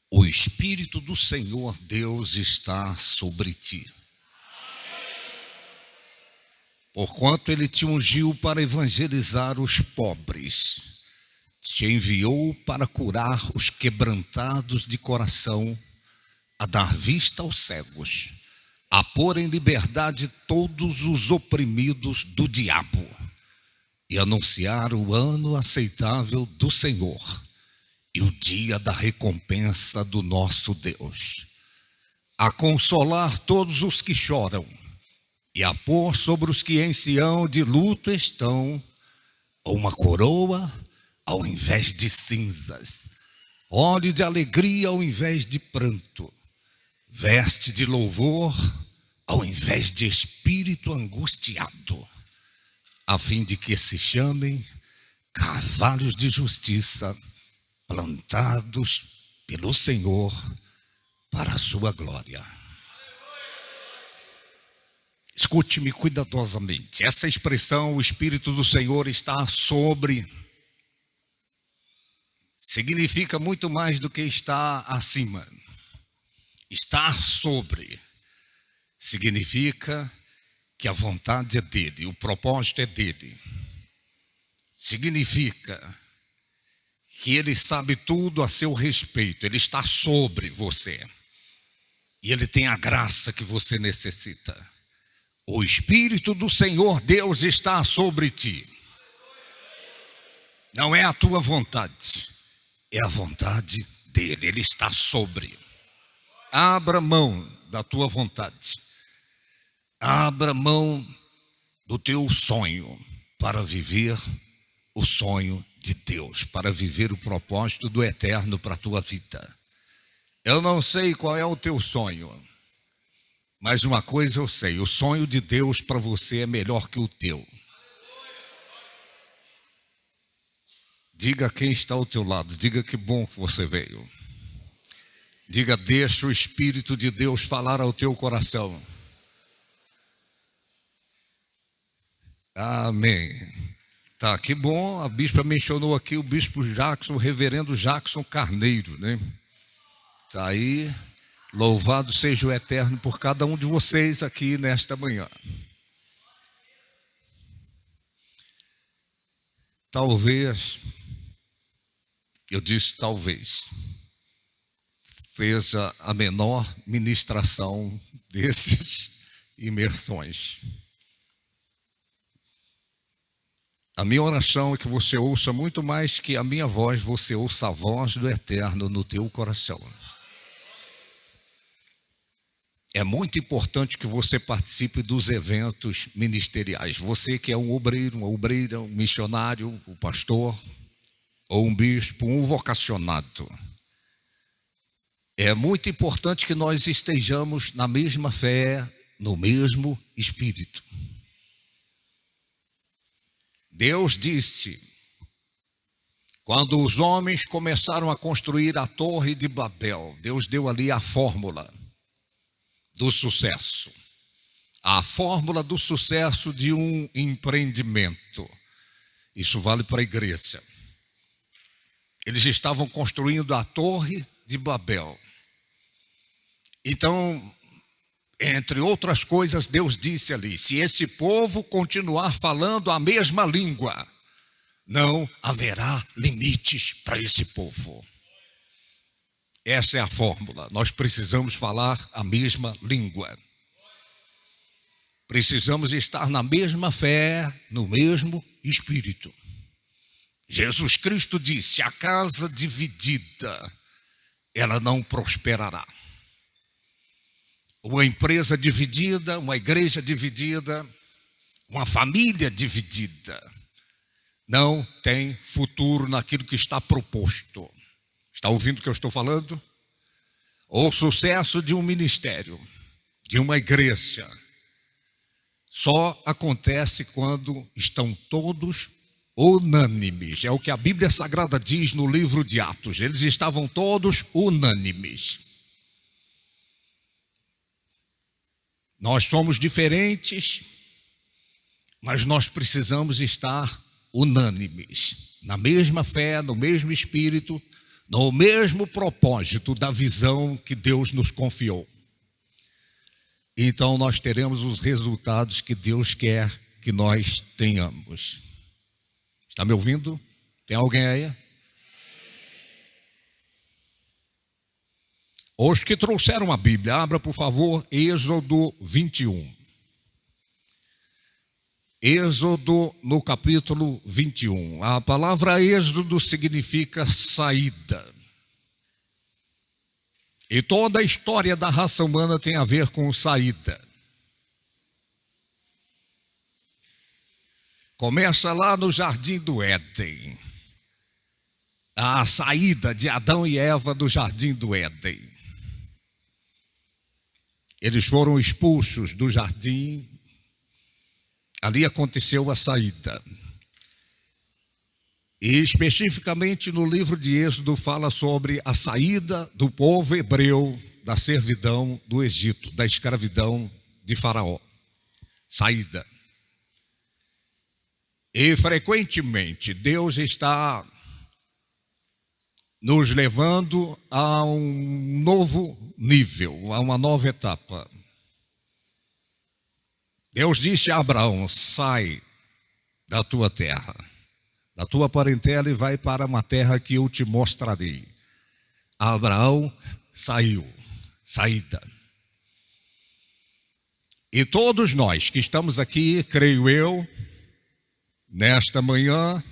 O Espírito do Senhor Deus está sobre ti, porquanto Ele te ungiu para evangelizar os pobres, te enviou para curar os quebrantados de coração, a dar vista aos cegos, a pôr em liberdade todos os oprimidos do diabo, e anunciar o ano aceitável do Senhor e o dia da recompensa do nosso Deus, a consolar todos os que choram e a pôr sobre os que em Sião de luto estão uma coroa ao invés de cinzas, óleo de alegria ao invés de pranto, veste de louvor ao invés de espírito angustiado, a fim de que se chamem carvalhos de justiça, plantados pelo Senhor para a sua glória. Escute-me cuidadosamente. Essa expressão, o Espírito do Senhor está sobre, significa muito mais do que estar acima. Estar sobre significa que a vontade é dele, o propósito é dele. Significa que ele sabe tudo a seu respeito, ele está sobre você. E ele tem a graça que você necessita. O Espírito do Senhor Deus está sobre ti. Não é a tua vontade, é a vontade dele, ele está sobre. Abra mão da tua vontade. Abra mão do teu sonho para viver o sonho de Deus, para viver o propósito do eterno para a tua vida. Eu não sei qual é o teu sonho, mas uma coisa eu sei, o sonho de Deus para você é melhor que o teu. Diga a quem está ao teu lado, diga que bom que você veio. Diga, deixa o Espírito de Deus falar ao teu coração. Amém. Tá, que bom, a bispa mencionou aqui o bispo Jackson, o reverendo Jackson Carneiro, né? Tá aí, louvado seja o eterno por cada um de vocês aqui nesta manhã. Talvez, eu disse talvez, fez a menor ministração desses imersões. A minha oração é que você ouça muito mais que a minha voz, você ouça a voz do eterno no teu coração. É muito importante que você participe dos eventos ministeriais. Você que é um obreiro, uma obreira, um missionário, um pastor, ou um bispo, um vocacionado. É muito importante que nós estejamos na mesma fé, no mesmo espírito. Deus disse, quando os homens começaram a construir a Torre de Babel, Deus deu ali a fórmula do sucesso. A fórmula do sucesso de um empreendimento. Isso vale para a igreja. Eles estavam construindo a Torre de Babel. Então, entre outras coisas, Deus disse ali, se esse povo continuar falando a mesma língua, não haverá limites para esse povo. Essa é a fórmula, nós precisamos falar a mesma língua. Precisamos estar na mesma fé, no mesmo espírito. Jesus Cristo disse, a casa dividida, ela não prosperará. Uma empresa dividida, uma igreja dividida, uma família dividida, não tem futuro naquilo que está proposto. Está ouvindo o que eu estou falando? O sucesso de um ministério, de uma igreja, só acontece quando estão todos unânimes. É o que a Bíblia Sagrada diz no livro de Atos. Eles estavam todos unânimes. Nós somos diferentes, mas nós precisamos estar unânimes, na mesma fé, no mesmo espírito, no mesmo propósito da visão que Deus nos confiou. Então nós teremos os resultados que Deus quer que nós tenhamos. Está me ouvindo? Tem alguém aí? Os que trouxeram a Bíblia, abra por favor Êxodo 21. Êxodo no capítulo 21. A palavra êxodo significa saída. E toda a história da raça humana tem a ver com saída. Começa lá no Jardim do Éden. A saída de Adão e Eva do Jardim do Éden. Eles foram expulsos do jardim. Ali aconteceu a saída. E especificamente no livro de Êxodo fala sobre a saída do povo hebreu da servidão do Egito, da escravidão de Faraó. Saída. E frequentemente Deus está nos levando a um novo nível, a uma nova etapa. Deus disse a Abraão: sai da tua terra, da tua parentela, e vai para uma terra que eu te mostrarei. Abraão saiu, saída. E todos nós que estamos aqui, creio eu, nesta manhã,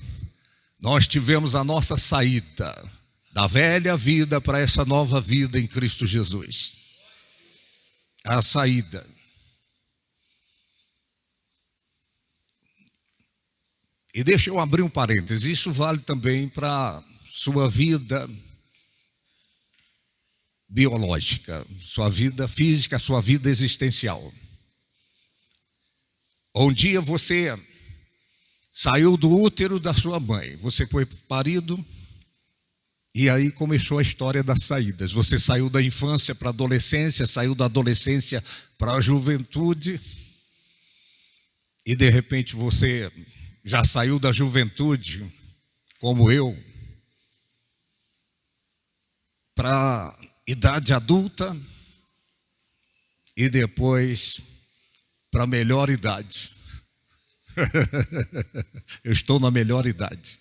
nós tivemos a nossa saída da velha vida para essa nova vida em Cristo Jesus. A saída. E deixa eu abrir um parênteses, isso vale também para sua vida biológica, sua vida física, sua vida existencial. Um dia você saiu do útero da sua mãe, você foi parido, e aí começou a história das saídas. Você saiu da infância para a adolescência, saiu da adolescência para a juventude, e de repente você já saiu da juventude, como eu, para a idade adulta e depois para a melhor idade. Eu estou na melhor idade.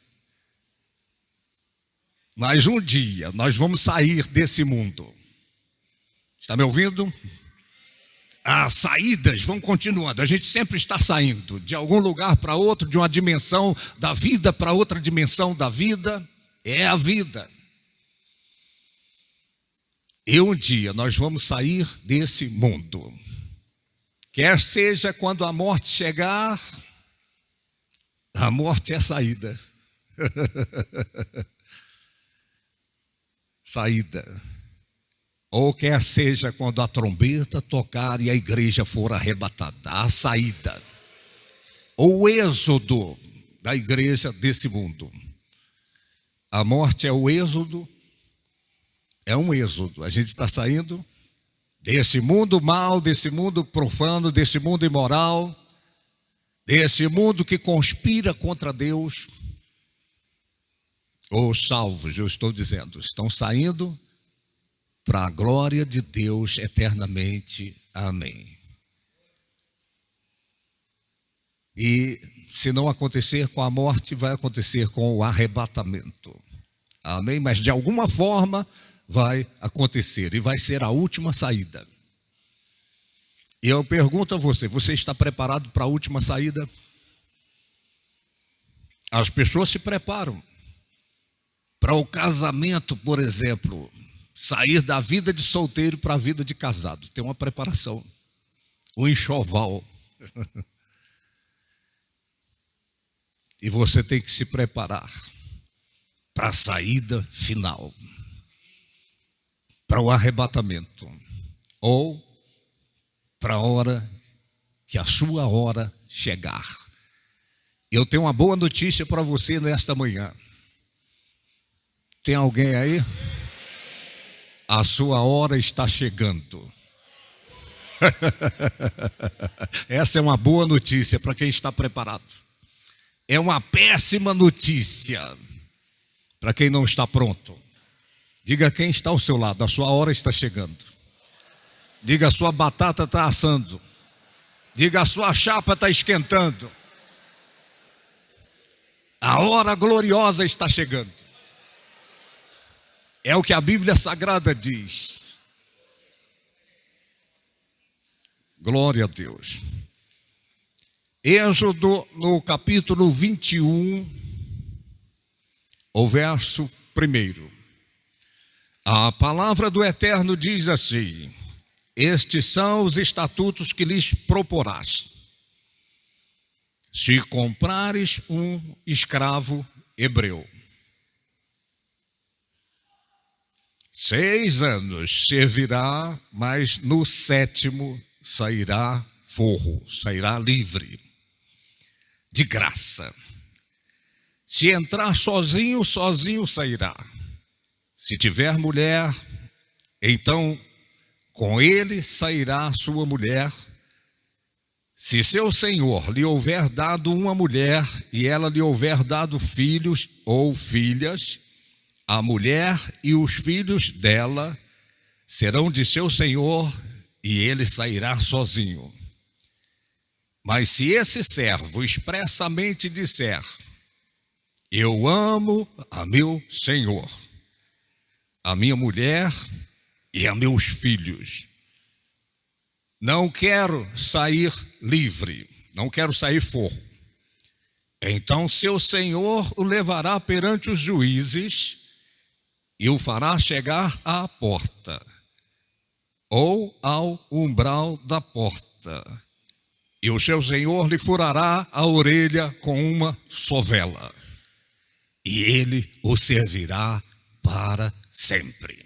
Mas um dia nós vamos sair desse mundo. Está me ouvindo? As saídas vão continuando. A gente sempre está saindo de algum lugar para outro, de uma dimensão da vida para outra dimensão da vida. É a vida. E um dia nós vamos sair desse mundo. Quer seja quando a morte chegar, a morte é saída. Saída. Ou quer seja quando a trombeta tocar e a igreja for arrebatada, a saída. Ou o êxodo da igreja desse mundo. A morte é o êxodo, é um êxodo. A gente está saindo desse mundo mal, desse mundo profano, desse mundo imoral, desse mundo que conspira contra Deus. Os salvos, eu estou dizendo, estão saindo para a glória de Deus eternamente. Amém. E se não acontecer com a morte, vai acontecer com o arrebatamento. Amém? Mas de alguma forma vai acontecer e vai ser a última saída. E eu pergunto a você, você está preparado para a última saída? As pessoas se preparam. Para o casamento, por exemplo, sair da vida de solteiro para a vida de casado. Tem uma preparação, um enxoval. E você tem que se preparar para a saída final, para o arrebatamento, ou para a hora que a sua hora chegar. Eu tenho uma boa notícia para você nesta manhã. Tem alguém aí? A sua hora está chegando. Essa é uma boa notícia para quem está preparado. É uma péssima notícia para quem não está pronto. Diga quem está ao seu lado, a sua hora está chegando. Diga, a sua batata está assando. Diga, a sua chapa está esquentando. A hora gloriosa está chegando. É o que a Bíblia Sagrada diz. Glória a Deus. Êxodo, no capítulo 21, o verso 1. A palavra do Eterno diz assim: estes são os estatutos que lhes proporás. Se comprares um escravo hebreu, 6 anos servirá, mas no 7º sairá forro, sairá livre, de graça. Se entrar sozinho, sozinho sairá. Se tiver mulher, então com ele sairá sua mulher. Se seu senhor lhe houver dado uma mulher e ela lhe houver dado filhos ou filhas, a mulher e os filhos dela serão de seu senhor e ele sairá sozinho. Mas se esse servo expressamente disser: eu amo a meu senhor, a minha mulher e a meus filhos, não quero sair livre, não quero sair forro, então seu senhor o levará perante os juízes e o fará chegar à porta ou ao umbral da porta, e o seu senhor lhe furará a orelha com uma sovela, e ele o servirá para sempre.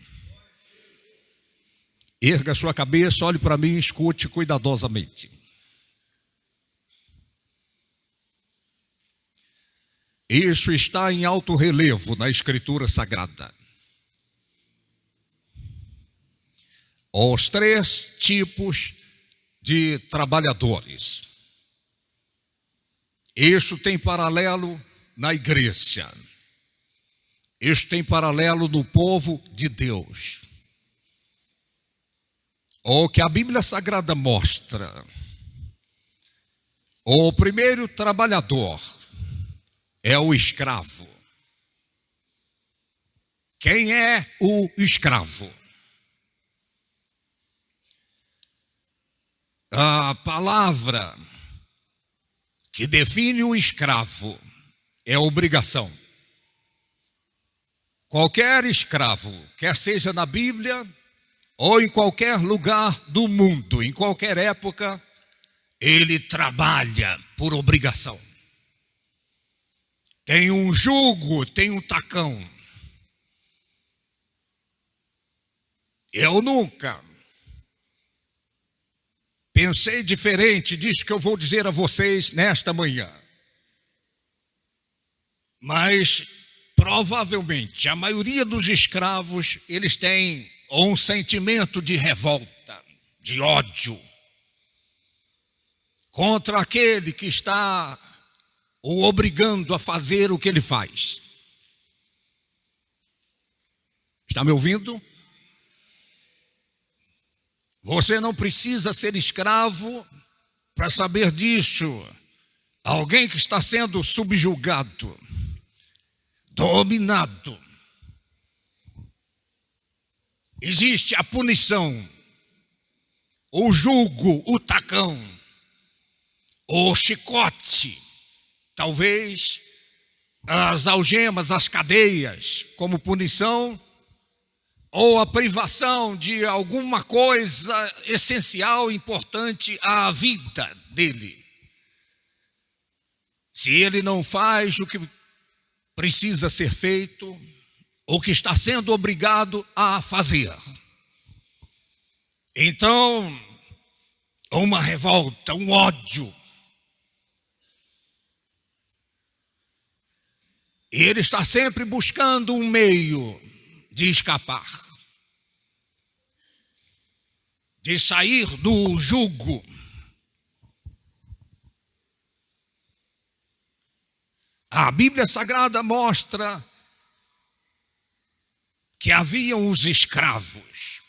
Erga sua cabeça, olhe para mim e escute cuidadosamente. Isso está em alto relevo na Escritura Sagrada. Os 3 tipos de trabalhadores. Isso tem paralelo na igreja. Isso tem paralelo no povo de Deus. O que a Bíblia Sagrada mostra: o primeiro trabalhador é o escravo. Quem é o escravo? A palavra que define o escravo é obrigação. Qualquer escravo, quer seja na Bíblia ou em qualquer lugar do mundo, em qualquer época, ele trabalha por obrigação. Tem um jugo, tem um tacão. Eu nunca pensei diferente disso que eu vou dizer a vocês nesta manhã. Mas provavelmente a maioria dos escravos, eles têm um sentimento de revolta, de ódio contra aquele que está o obrigando a fazer o que ele faz. Está me ouvindo? Você não precisa ser escravo para saber disso. Alguém que está sendo subjugado, dominado. Existe a punição, o jugo, o tacão, o chicote, talvez as algemas, as cadeias, como punição, ou a privação de alguma coisa essencial, importante à vida dele. Se ele não faz o que precisa ser feito, ou que está sendo obrigado a fazer, então, uma revolta, um ódio. Ele está sempre buscando um meio de escapar, de sair do jugo. A Bíblia Sagrada mostra que haviam os escravos.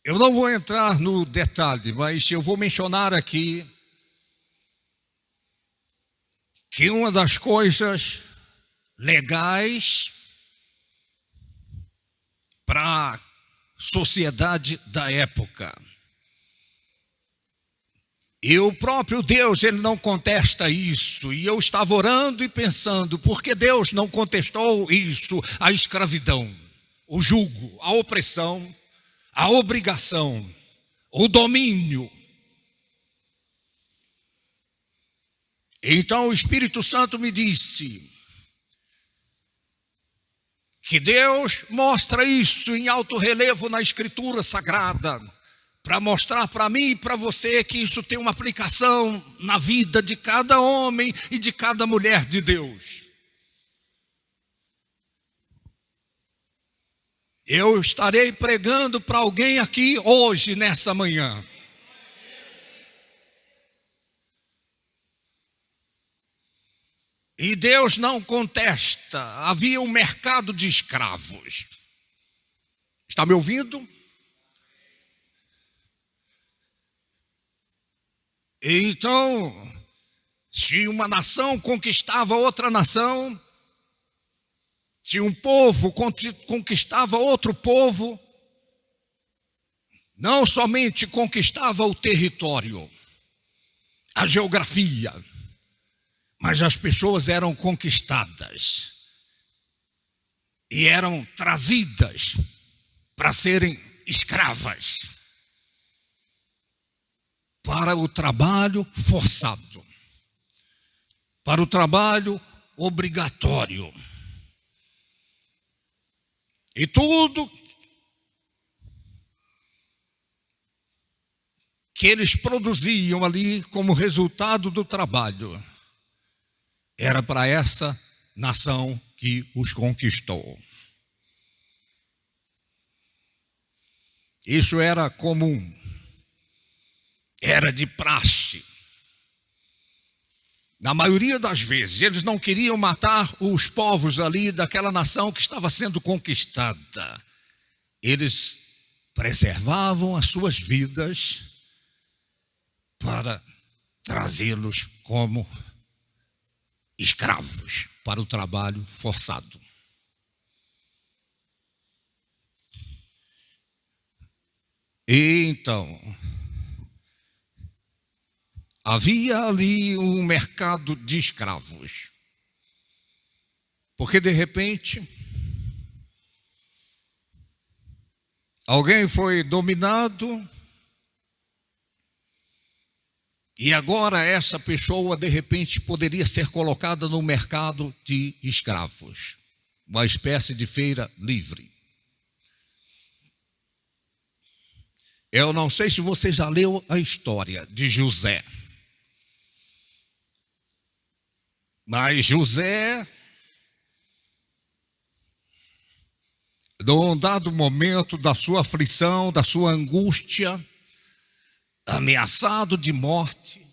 Eu não vou entrar no detalhe, mas eu vou mencionar aqui que uma das coisas legais para a sociedade da época, e o próprio Deus, ele não contesta isso. E eu estava orando e pensando, por que Deus não contestou isso? A escravidão, o jugo, a opressão, a obrigação, o domínio. Então o Espírito Santo me disse que Deus mostra isso em alto relevo na Escritura Sagrada, para mostrar para mim e para você que isso tem uma aplicação na vida de cada homem e de cada mulher de Deus. Eu estarei pregando para alguém aqui hoje, nessa manhã. E Deus não contesta, havia um mercado de escravos. Está me ouvindo? Então, se uma nação conquistava outra nação, se um povo conquistava outro povo, não somente conquistava o território, a geografia, mas as pessoas eram conquistadas e eram trazidas para serem escravas, para o trabalho forçado, para o trabalho obrigatório. E tudo que eles produziam ali como resultado do trabalho era para essa nação que os conquistou. Isso era comum. Era de praxe. Na maioria das vezes, eles não queriam matar os povos ali daquela nação que estava sendo conquistada. Eles preservavam as suas vidas para trazê-los como escravos para o trabalho forçado. E então, havia ali um mercado de escravos. Porque de repente, alguém foi dominado e agora essa pessoa de repente poderia ser colocada no mercado de escravos. Uma espécie de feira livre. Eu não sei se você já leu a história de José. Mas José, num dado momento da sua aflição, da sua angústia, ameaçado de morte,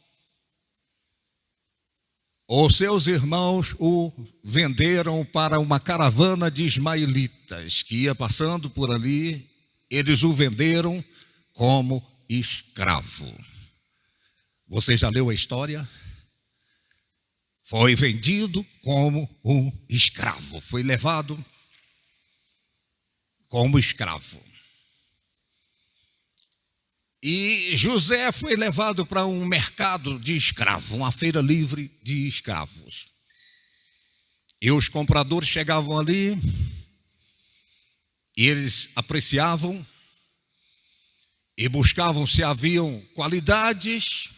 os seus irmãos o venderam para uma caravana de ismaelitas que ia passando por ali. Eles o venderam como escravo. Você já leu a história? Foi vendido como um escravo. Foi levado como escravo. E José foi levado para um mercado de escravos, uma feira livre de escravos. E os compradores chegavam ali e eles apreciavam e buscavam se haviam qualidades,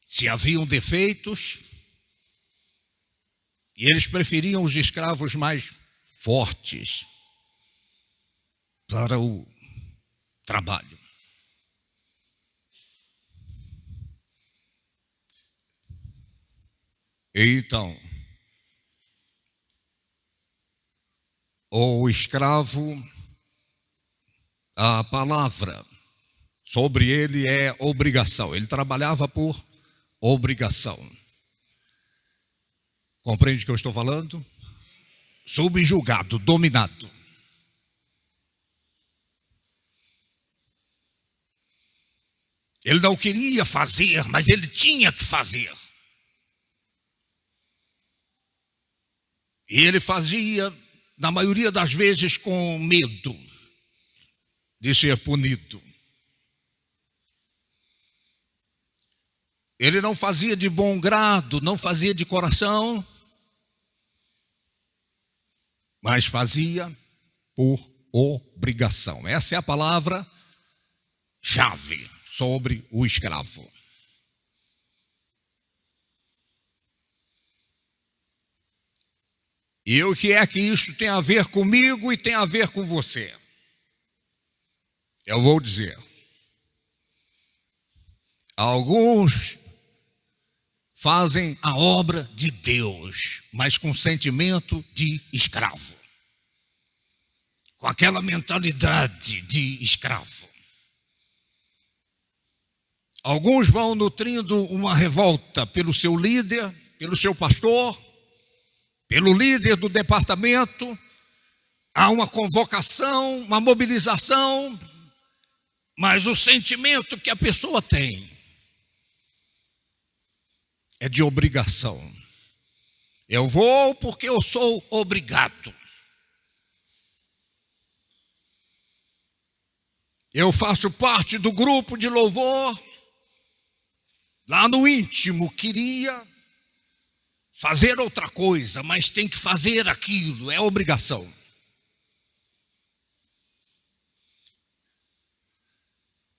se haviam defeitos. E eles preferiam os escravos mais fortes para o trabalho. Então, o escravo, a palavra sobre ele é obrigação. Ele trabalhava por obrigação. Compreende o que eu estou falando? subjugado, dominado. Ele não queria fazer, mas ele tinha que fazer. E ele fazia, na maioria das vezes, com medo de ser punido. Ele não fazia de bom grado, não fazia de coração, mas fazia por obrigação. Essa é a palavra-chave sobre o escravo. E o que é que isso tem a ver comigo e tem a ver com você? Eu vou dizer. Alguns fazem a obra de Deus, mas com sentimento de escravo. Com aquela mentalidade de escravo. Alguns vão nutrindo uma revolta pelo seu líder, pelo seu pastor, pelo líder do departamento. Há uma convocação, uma mobilização, mas o sentimento que a pessoa tem é de obrigação. Eu vou porque eu sou obrigado. Eu faço parte do grupo de louvor. Lá no íntimo queria fazer outra coisa, mas tem que fazer aquilo, é obrigação.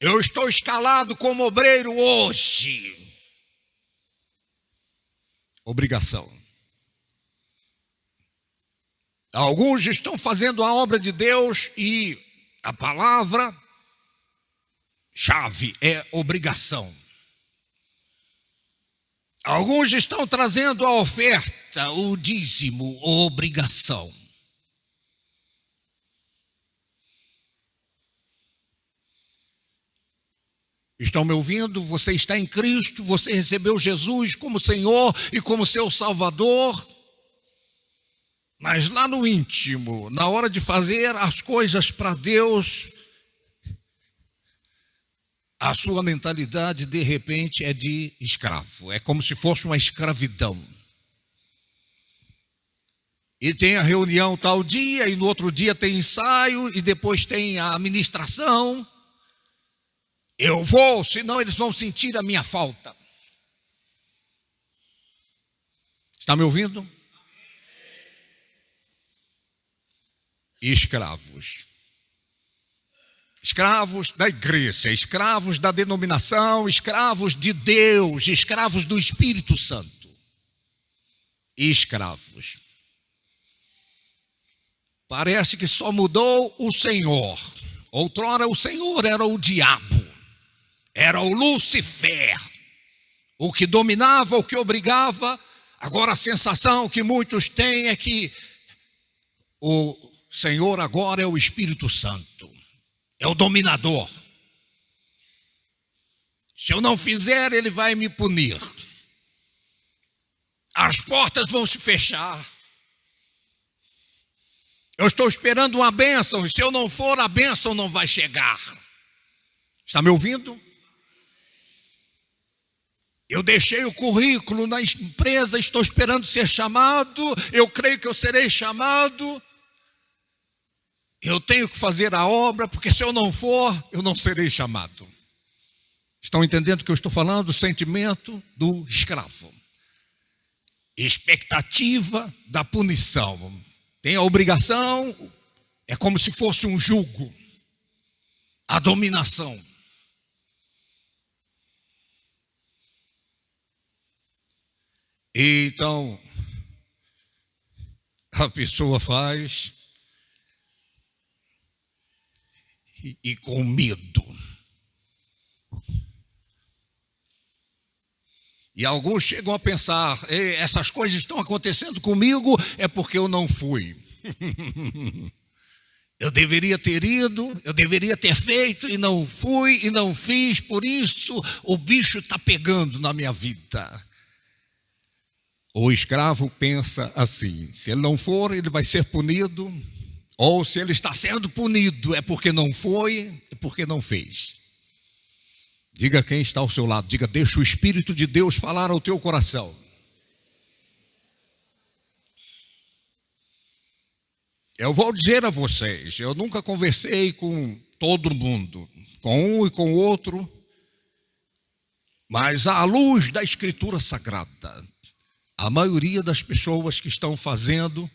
Eu estou escalado como obreiro hoje. Obrigação. Alguns estão fazendo a obra de Deus e a palavra-chave é obrigação. Alguns estão trazendo a oferta, o dízimo, obrigação. Estão me ouvindo? Você está em Cristo, você recebeu Jesus como Senhor e como seu Salvador. Mas lá no íntimo, na hora de fazer as coisas para Deus, a sua mentalidade, de repente, é de escravo. É como se fosse uma escravidão. E tem a reunião tal dia, e no outro dia tem ensaio, e depois tem a administração. Eu vou, senão eles vão sentir a minha falta. Está me ouvindo? Escravos. Escravos da igreja, escravos da denominação, escravos de Deus, escravos do Espírito Santo. Escravos. Parece que só mudou o Senhor. Outrora o Senhor era o diabo, era o Lúcifer, o que dominava, o que obrigava. Agora a sensação que muitos têm é que o Senhor agora é o Espírito Santo. É o dominador. Se eu não fizer, ele vai me punir. As portas vão se fechar. Eu estou esperando uma bênção, e se eu não for, a bênção não vai chegar. Está me ouvindo? Eu deixei o currículo na empresa, estou esperando ser chamado, eu creio que eu serei chamado. Eu tenho que fazer a obra, porque se eu não for, eu não serei chamado. Estão entendendo o que eu estou falando? O sentimento do escravo. Expectativa da punição. Tem a obrigação, é como se fosse um jugo. A dominação. E então, a pessoa faz e com medo. E alguns chegam a pensar, essas coisas estão acontecendo comigo, é porque eu não fui. Eu deveria ter ido, eu deveria ter feito e não fui e não fiz, por isso o bicho está pegando na minha vida. O escravo pensa assim: se ele não for, ele vai ser punido, ou se ele está sendo punido, é porque não foi, é porque não fez. Diga quem está ao seu lado, diga: deixa o Espírito de Deus falar ao teu coração. Eu vou dizer a vocês, eu nunca conversei com todo mundo, com um e com o outro, mas à luz da Escritura Sagrada, a maioria das pessoas que estão fazendo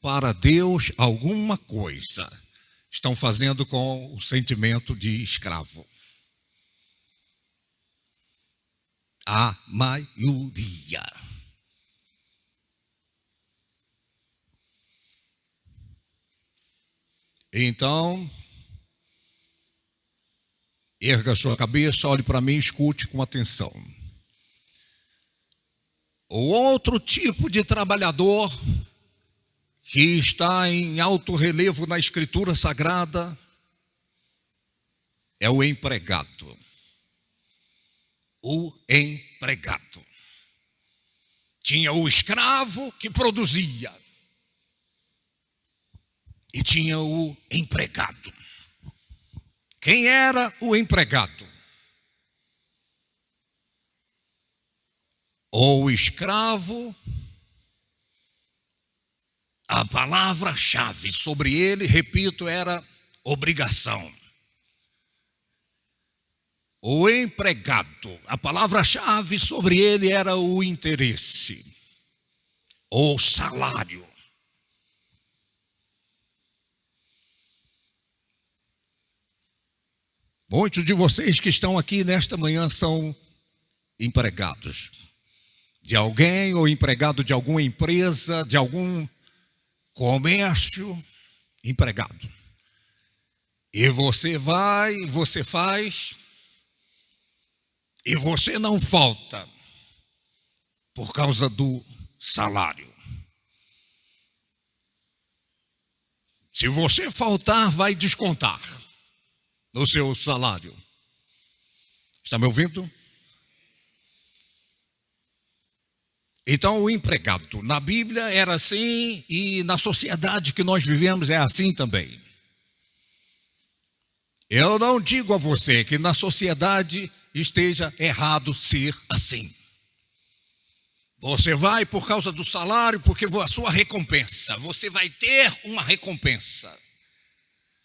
para Deus alguma coisa, estão fazendo com o sentimento de escravo. A maioria. Então, erga a sua cabeça, olhe para mim e escute com atenção. O outro tipo de trabalhador que está em alto relevo na Escritura Sagrada é o empregado. O empregado. Tinha o escravo que produzia e tinha o empregado. Quem era o empregado? Ou o escravo, a palavra-chave sobre ele, repito, era obrigação. O empregado, a palavra-chave sobre ele era o interesse, ou salário. Muitos de vocês que estão aqui nesta manhã são empregados de alguém, ou empregado de alguma empresa, de algum comércio, empregado. E você vai, você faz, e você não falta por causa do salário. Se você faltar, vai descontar no seu salário. Está me ouvindo? Então, o empregado na Bíblia era assim, e na sociedade que nós vivemos é assim também. Eu não digo a você que na sociedade esteja errado ser assim. Você vai por causa do salário, porque a sua recompensa, você vai ter uma recompensa.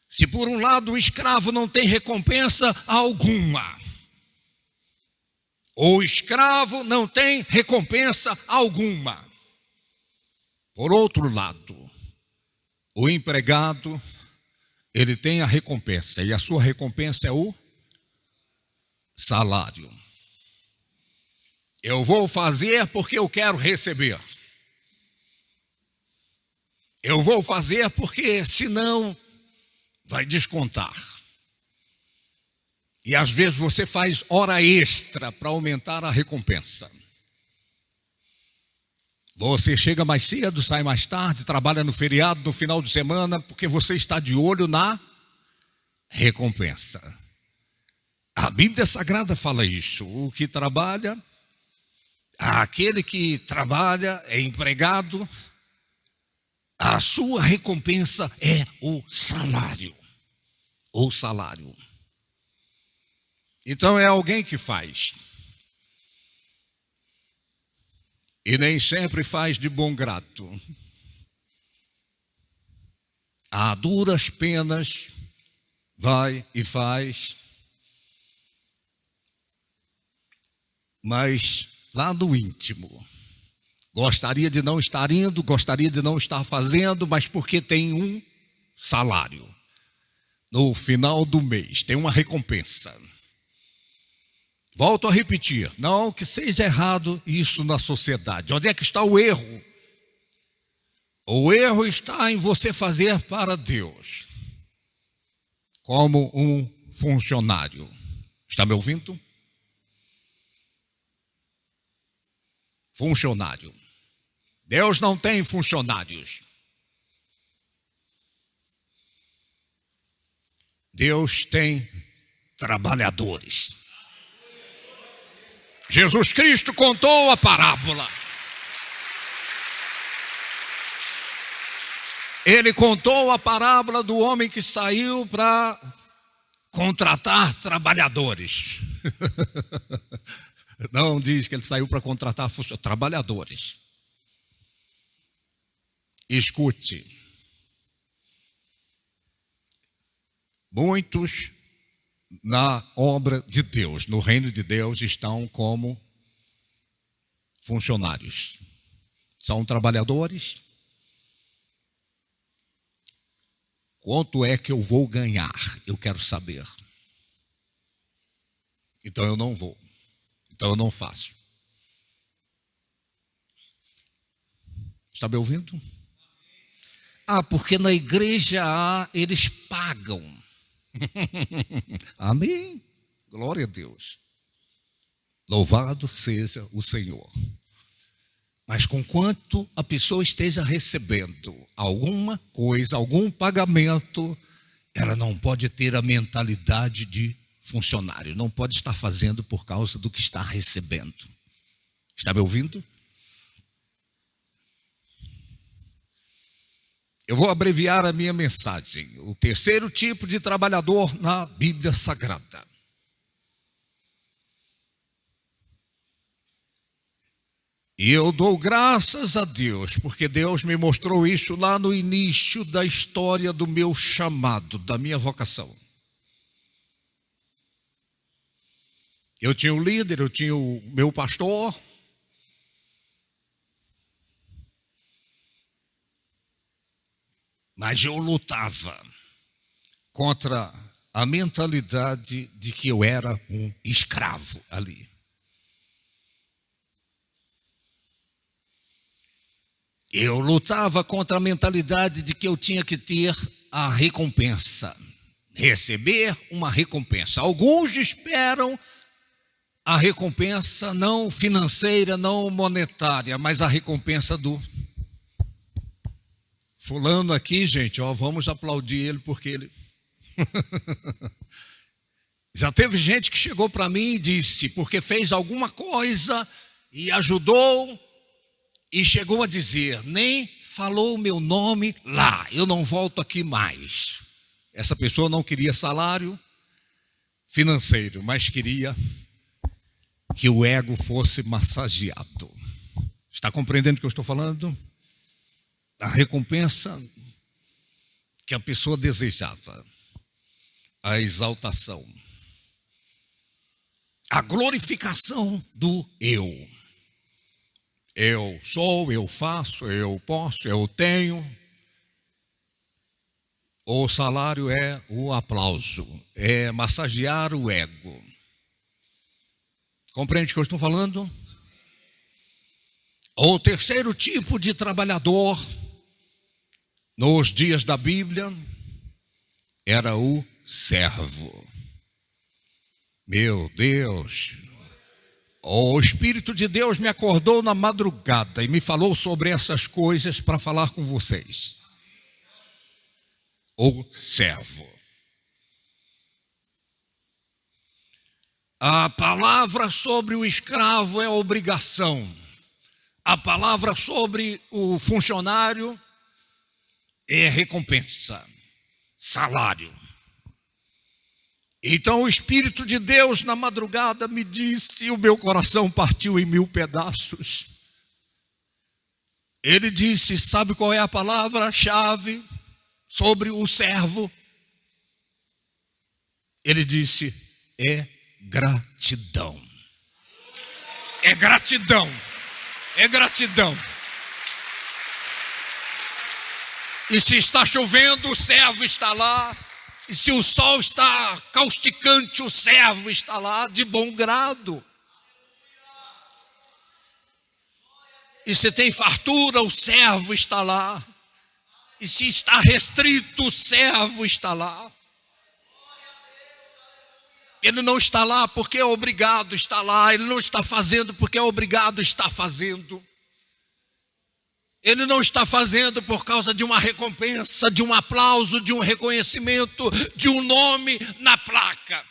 Se por um lado o escravo não tem recompensa alguma, o escravo não tem recompensa alguma. Por outro lado, o empregado, ele tem a recompensa, e a sua recompensa é o salário. Eu vou fazer porque eu quero receber. Eu vou fazer porque senão vai descontar. E às vezes você faz hora extra para aumentar a recompensa. Você chega mais cedo, sai mais tarde, trabalha no feriado, no final de semana, porque você está de olho na recompensa. A Bíblia Sagrada fala isso. O que trabalha, aquele que trabalha é empregado, a sua recompensa é o salário. O salário. Então é alguém que faz. E nem sempre faz de bom grado. A duras penas vai e faz. Mas lá no íntimo, gostaria de não estar indo, gostaria de não estar fazendo, mas porque tem um salário. No final do mês, tem uma recompensa. Volto a repetir, não que seja errado isso na sociedade. Onde é que está o erro? O erro está em você fazer para Deus, como um funcionário. Está me ouvindo? Funcionário. Deus não tem funcionários. Deus tem trabalhadores. Jesus Cristo contou a parábola. Ele contou a parábola do homem que saiu para contratar trabalhadores. Não diz que ele saiu para contratar trabalhadores. Escute. Muitos na obra de Deus, no reino de Deus, estão como funcionários. São trabalhadores. Quanto é que eu vou ganhar? Eu quero saber. Então eu não vou. Então eu não faço. Está me ouvindo? Porque na igreja eles pagam. Amém? Glória a Deus. Louvado seja o Senhor. Mas conquanto a pessoa esteja recebendo alguma coisa, algum pagamento, ela não pode ter a mentalidade de funcionário. Não pode estar fazendo por causa do que está recebendo. Está me ouvindo? Eu vou abreviar a minha mensagem. O terceiro tipo de trabalhador na Bíblia Sagrada. E eu dou graças a Deus, porque Deus me mostrou isso lá no início da história do meu chamado, da minha vocação. Eu tinha um líder, eu tinha o meu pastor. Mas eu lutava contra a mentalidade de que eu era um escravo ali. Eu lutava contra a mentalidade de que eu tinha que ter a recompensa, receber uma recompensa. Alguns esperam a recompensa não financeira, não monetária, mas a recompensa do fulano aqui, gente, vamos aplaudir ele porque ele... Já teve gente que chegou para mim e disse, porque fez alguma coisa e ajudou, e chegou a dizer, nem falou o meu nome lá, eu não volto aqui mais. Essa pessoa não queria salário financeiro, mas queria que o ego fosse massageado. Está compreendendo o que eu estou falando? A recompensa que a pessoa desejava, a exaltação, a glorificação do eu. Eu sou, eu faço, eu posso, eu tenho. O salário é o aplauso, é massagear o ego. Compreende o que eu estou falando? O terceiro tipo de trabalhador nos dias da Bíblia era o servo. Meu Deus, o Espírito de Deus me acordou na madrugada e me falou sobre essas coisas para falar com vocês. O servo. A palavra sobre o escravo é obrigação. A palavra sobre o funcionário é recompensa, salário. Então o Espírito de Deus na madrugada me disse, e o meu coração partiu em 1000 pedaços. Ele disse, sabe qual é a palavra-chave sobre o servo? Ele disse, é gratidão. É gratidão. É gratidão. E se está chovendo, o servo está lá. E se o sol está causticante, o servo está lá de bom grado. E se tem fartura, o servo está lá. E se está restrito, o servo está lá. Ele não está lá porque é obrigado a estar lá. Ele não está fazendo porque é obrigado a estar fazendo. Ele não está fazendo por causa de uma recompensa, de um aplauso, de um reconhecimento, de um nome na placa.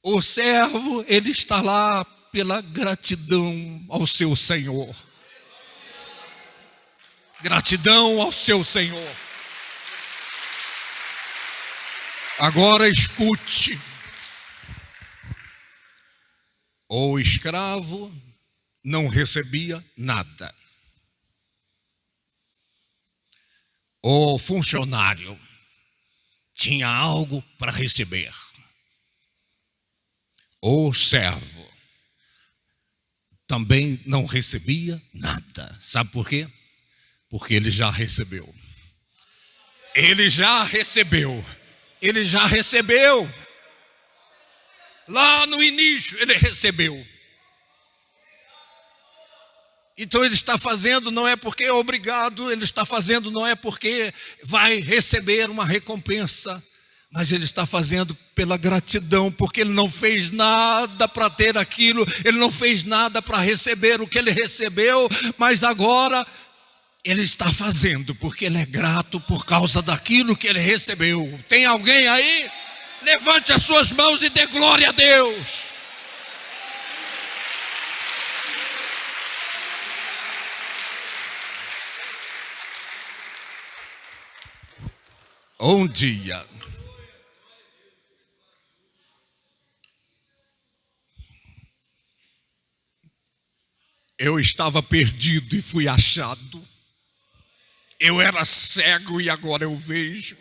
O servo, ele está lá pela gratidão ao seu Senhor. Gratidão ao seu Senhor. Agora escute. O escravo não recebia nada. O funcionário tinha algo para receber. O servo também não recebia nada. Sabe por quê? Porque ele já recebeu. Ele já recebeu. Ele já recebeu. Lá no início ele recebeu. Então ele está fazendo não é porque é obrigado, ele está fazendo não é porque vai receber uma recompensa, mas ele está fazendo pela gratidão, porque ele não fez nada para ter aquilo, ele não fez nada para receber o que ele recebeu, mas agora ele está fazendo porque ele é grato por causa daquilo que ele recebeu. Tem alguém aí? Levante as suas mãos e dê glória a Deus. Um dia, eu estava perdido e fui achado. Eu era cego e agora eu vejo.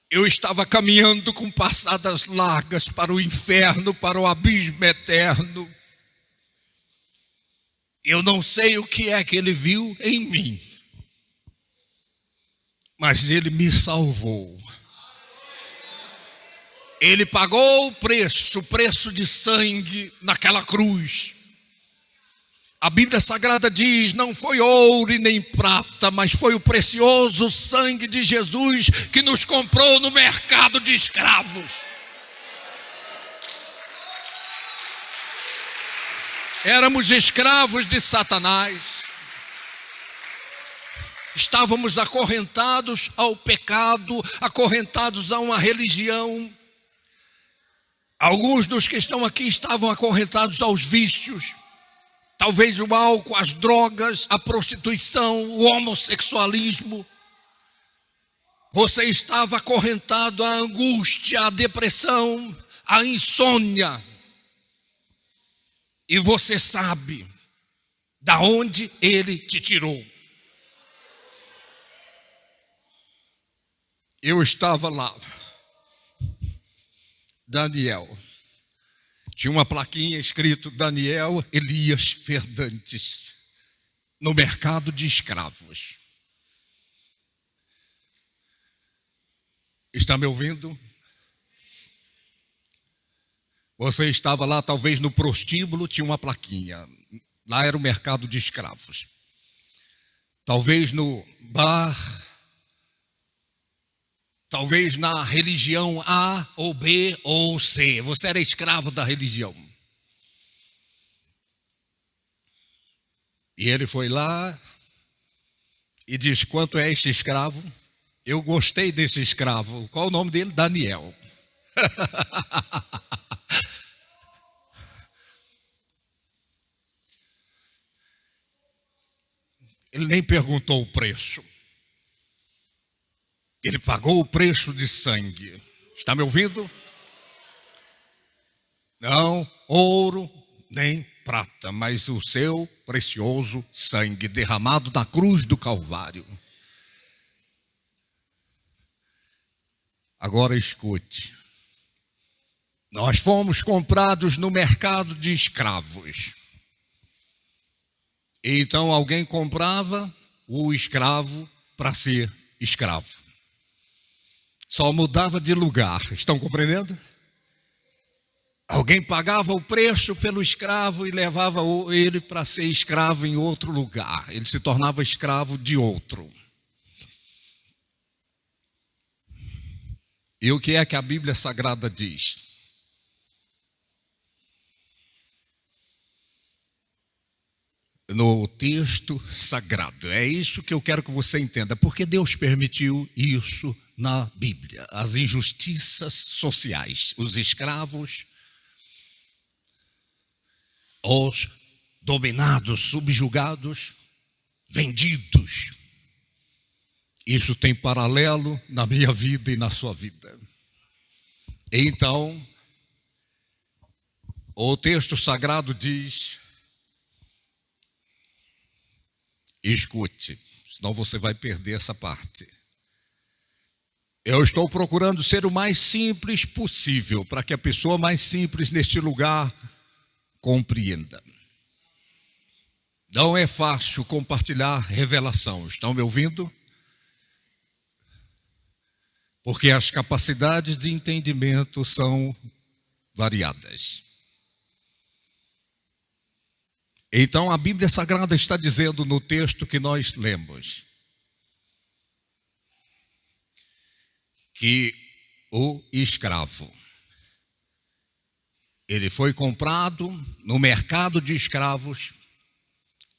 Eu estava caminhando com passadas largas para o inferno, para o abismo eterno. Eu não sei o que é que ele viu em mim, mas ele me salvou. Ele pagou o preço de sangue naquela cruz. A Bíblia Sagrada diz, não foi ouro e nem prata, mas foi o precioso sangue de Jesus que nos comprou no mercado de escravos. Éramos escravos de Satanás. Estávamos acorrentados ao pecado, acorrentados a uma religião. Alguns dos que estão aqui estavam acorrentados aos vícios. Talvez o álcool, as drogas, a prostituição, o homossexualismo. Você estava acorrentado à angústia, à depressão, à insônia. E você sabe da onde ele te tirou. Eu estava lá. Daniel. Tinha uma plaquinha escrito Daniel Elias Fernandes, no mercado de escravos. Está me ouvindo? Você estava lá, talvez no prostíbulo, tinha uma plaquinha. Lá era o mercado de escravos. Talvez no bar, talvez na religião A ou B ou C. Você era escravo da religião. E ele foi lá e diz, quanto é este escravo? Eu gostei desse escravo. Qual o nome dele? Daniel. Ele nem perguntou o preço. Ele pagou o preço de sangue. Está me ouvindo? Não ouro nem prata, mas o seu precioso sangue derramado na cruz do Calvário. Agora escute. Nós fomos comprados no mercado de escravos. Então alguém comprava o escravo para ser escravo. Só mudava de lugar, estão compreendendo? Alguém pagava o preço pelo escravo e levava ele para ser escravo em outro lugar. Ele se tornava escravo de outro. E o que é que a Bíblia Sagrada diz? No texto sagrado. É isso que eu quero que você entenda. Porque Deus permitiu isso na Bíblia. As injustiças sociais. Os escravos os dominados, subjugados, vendidos. Isso tem paralelo na minha vida e na sua vida. Então, o texto sagrado diz, escute, senão você vai perder essa parte. Eu estou procurando ser o mais simples possível, para que a pessoa mais simples neste lugar compreenda. Não é fácil compartilhar revelação, estão me ouvindo? Porque as capacidades de entendimento são variadas. Então a Bíblia Sagrada está dizendo no texto que nós lemos que o escravo, ele foi comprado no mercado de escravos,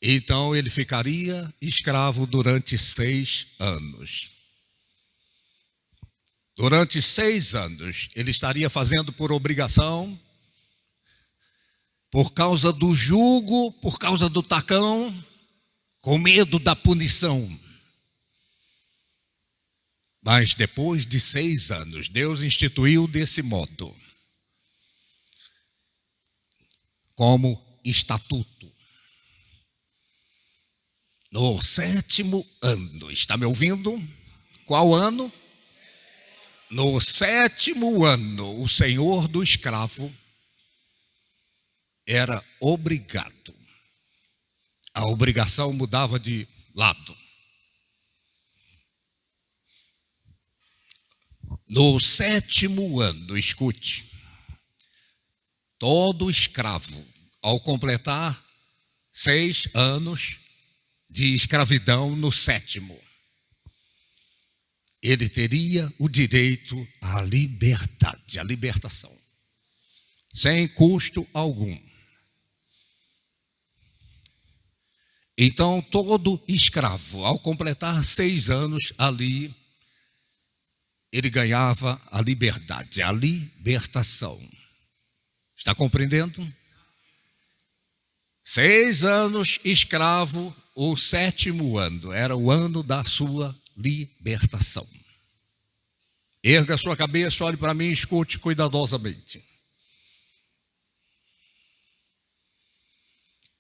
então ele ficaria escravo durante 6 anos. Durante 6 anos, ele estaria fazendo por obrigação, por causa do jugo, por causa do tacão, com medo da punição. Mas depois de 6 anos, Deus instituiu desse modo, como estatuto. No 7º ano, está me ouvindo? Qual ano? No 7º ano, o senhor do escravo era obrigado. A obrigação mudava de lado. No 7º ano, escute, todo escravo, ao completar 6 anos de escravidão no 7º, ele teria o direito à liberdade, à libertação, sem custo algum. Então, todo escravo, ao completar 6 anos ali, ele ganhava a liberdade, a libertação. Está compreendendo? 6 anos escravo, o 7º ano era o ano da sua libertação. Erga sua cabeça, olhe para mim e escute cuidadosamente.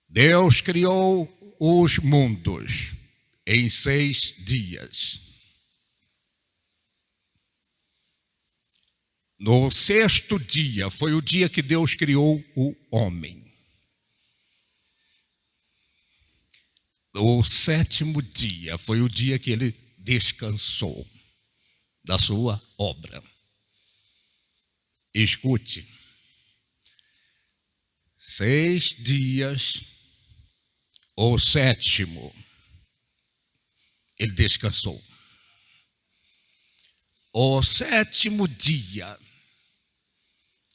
Deus criou os mundos em 6 dias. No 6º dia foi o dia que Deus criou o homem. No 7º dia foi o dia que ele descansou da sua obra. Escute, 6 dias, o 7º, ele descansou. O 7º dia,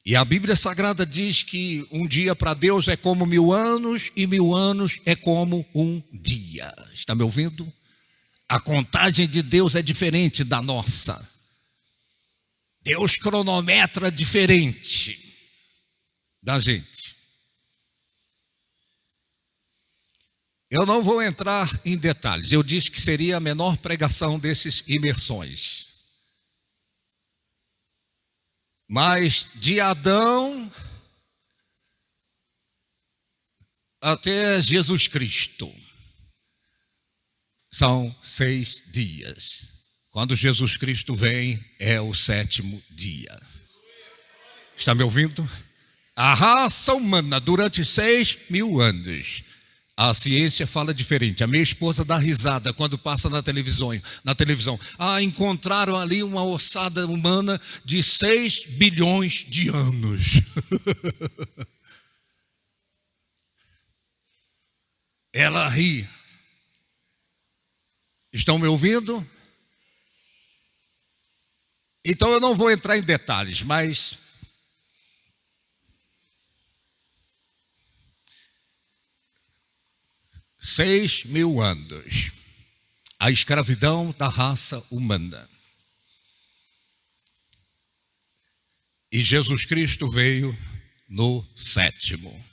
e a Bíblia Sagrada diz que um dia para Deus é como 1000 anos e 1000 anos é como um dia. Está me ouvindo? A contagem de Deus é diferente da nossa. Deus cronometra diferente da gente. Eu não vou entrar em detalhes. Eu disse que seria a menor pregação desses imersões. Mas de Adão até Jesus Cristo são 6 dias. Quando Jesus Cristo vem, é o 7º dia. Está me ouvindo? A raça humana durante 6.000 anos. A ciência fala diferente. A minha esposa dá risada quando passa na televisão. Encontraram ali uma ossada humana de 6 bilhões de anos. Ela ri. Estão me ouvindo? Então eu não vou entrar em detalhes, mas 6.000 anos, a escravidão da raça humana. E Jesus Cristo veio no 7º.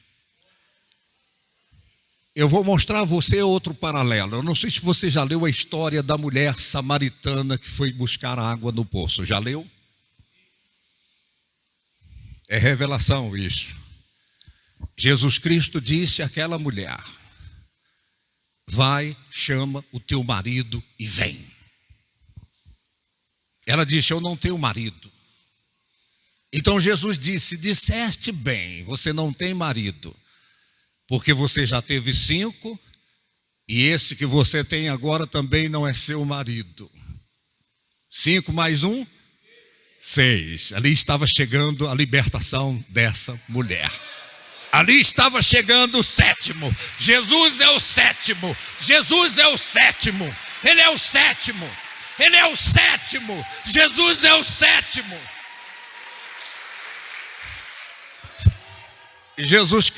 Eu vou mostrar a você outro paralelo. Eu não sei se você já leu a história da mulher samaritana que foi buscar água no poço. Já leu? É revelação isso. Jesus Cristo disse àquela mulher: vai, chama o teu marido e vem. Ela disse: eu não tenho marido. Então Jesus disse: disseste bem, você não tem marido, porque você já teve 5, e esse que você tem agora também não é seu marido. 5 mais 1, 6. Ali estava chegando a libertação dessa mulher. Ali estava chegando o 7º. Jesus é o 7º. Jesus é o 7º. Ele é o 7º. Ele é o 7º. Jesus é o 7º. Jesus,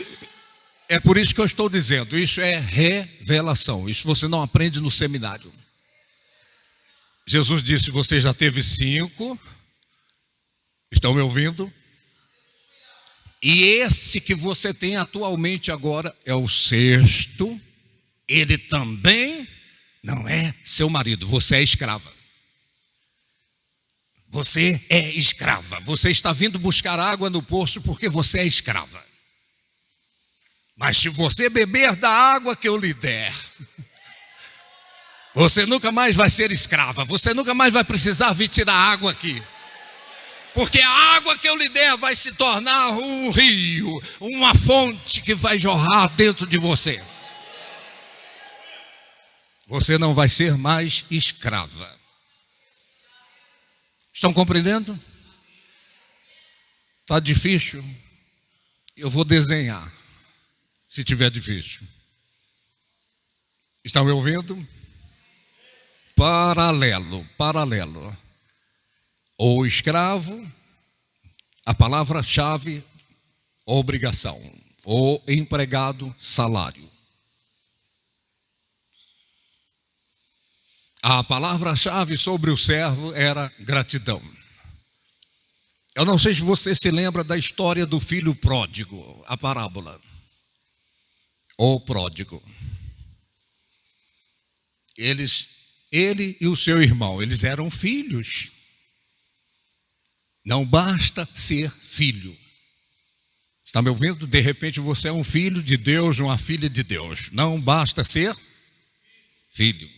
é por isso que eu estou dizendo, isso é revelação. Isso você não aprende no seminário. Jesus disse: você já teve 5. Estão me ouvindo? E esse que você tem atualmente agora é o 6º. Ele também não é seu marido. Você é escrava. Você é escrava. Você está vindo buscar água no poço porque você é escrava. Mas se você beber da água que eu lhe der, você nunca mais vai ser escrava. Você nunca mais vai precisar vir tirar água aqui. Porque a água que eu lhe der vai se tornar um rio, uma fonte que vai jorrar dentro de você. Você não vai ser mais escrava. Estão compreendendo? Está difícil? Eu vou desenhar, se tiver difícil. Estão me ouvindo? Paralelo. Ou escravo, a palavra-chave, obrigação. Ou empregado, salário. A palavra-chave sobre o servo era gratidão. Eu não sei se você se lembra da história do filho pródigo, a parábola. Ou pródigo. Ele e o seu irmão, eles eram filhos. Não basta ser filho. Está me ouvindo? De repente você é um filho de Deus, uma filha de Deus. Não basta ser filho.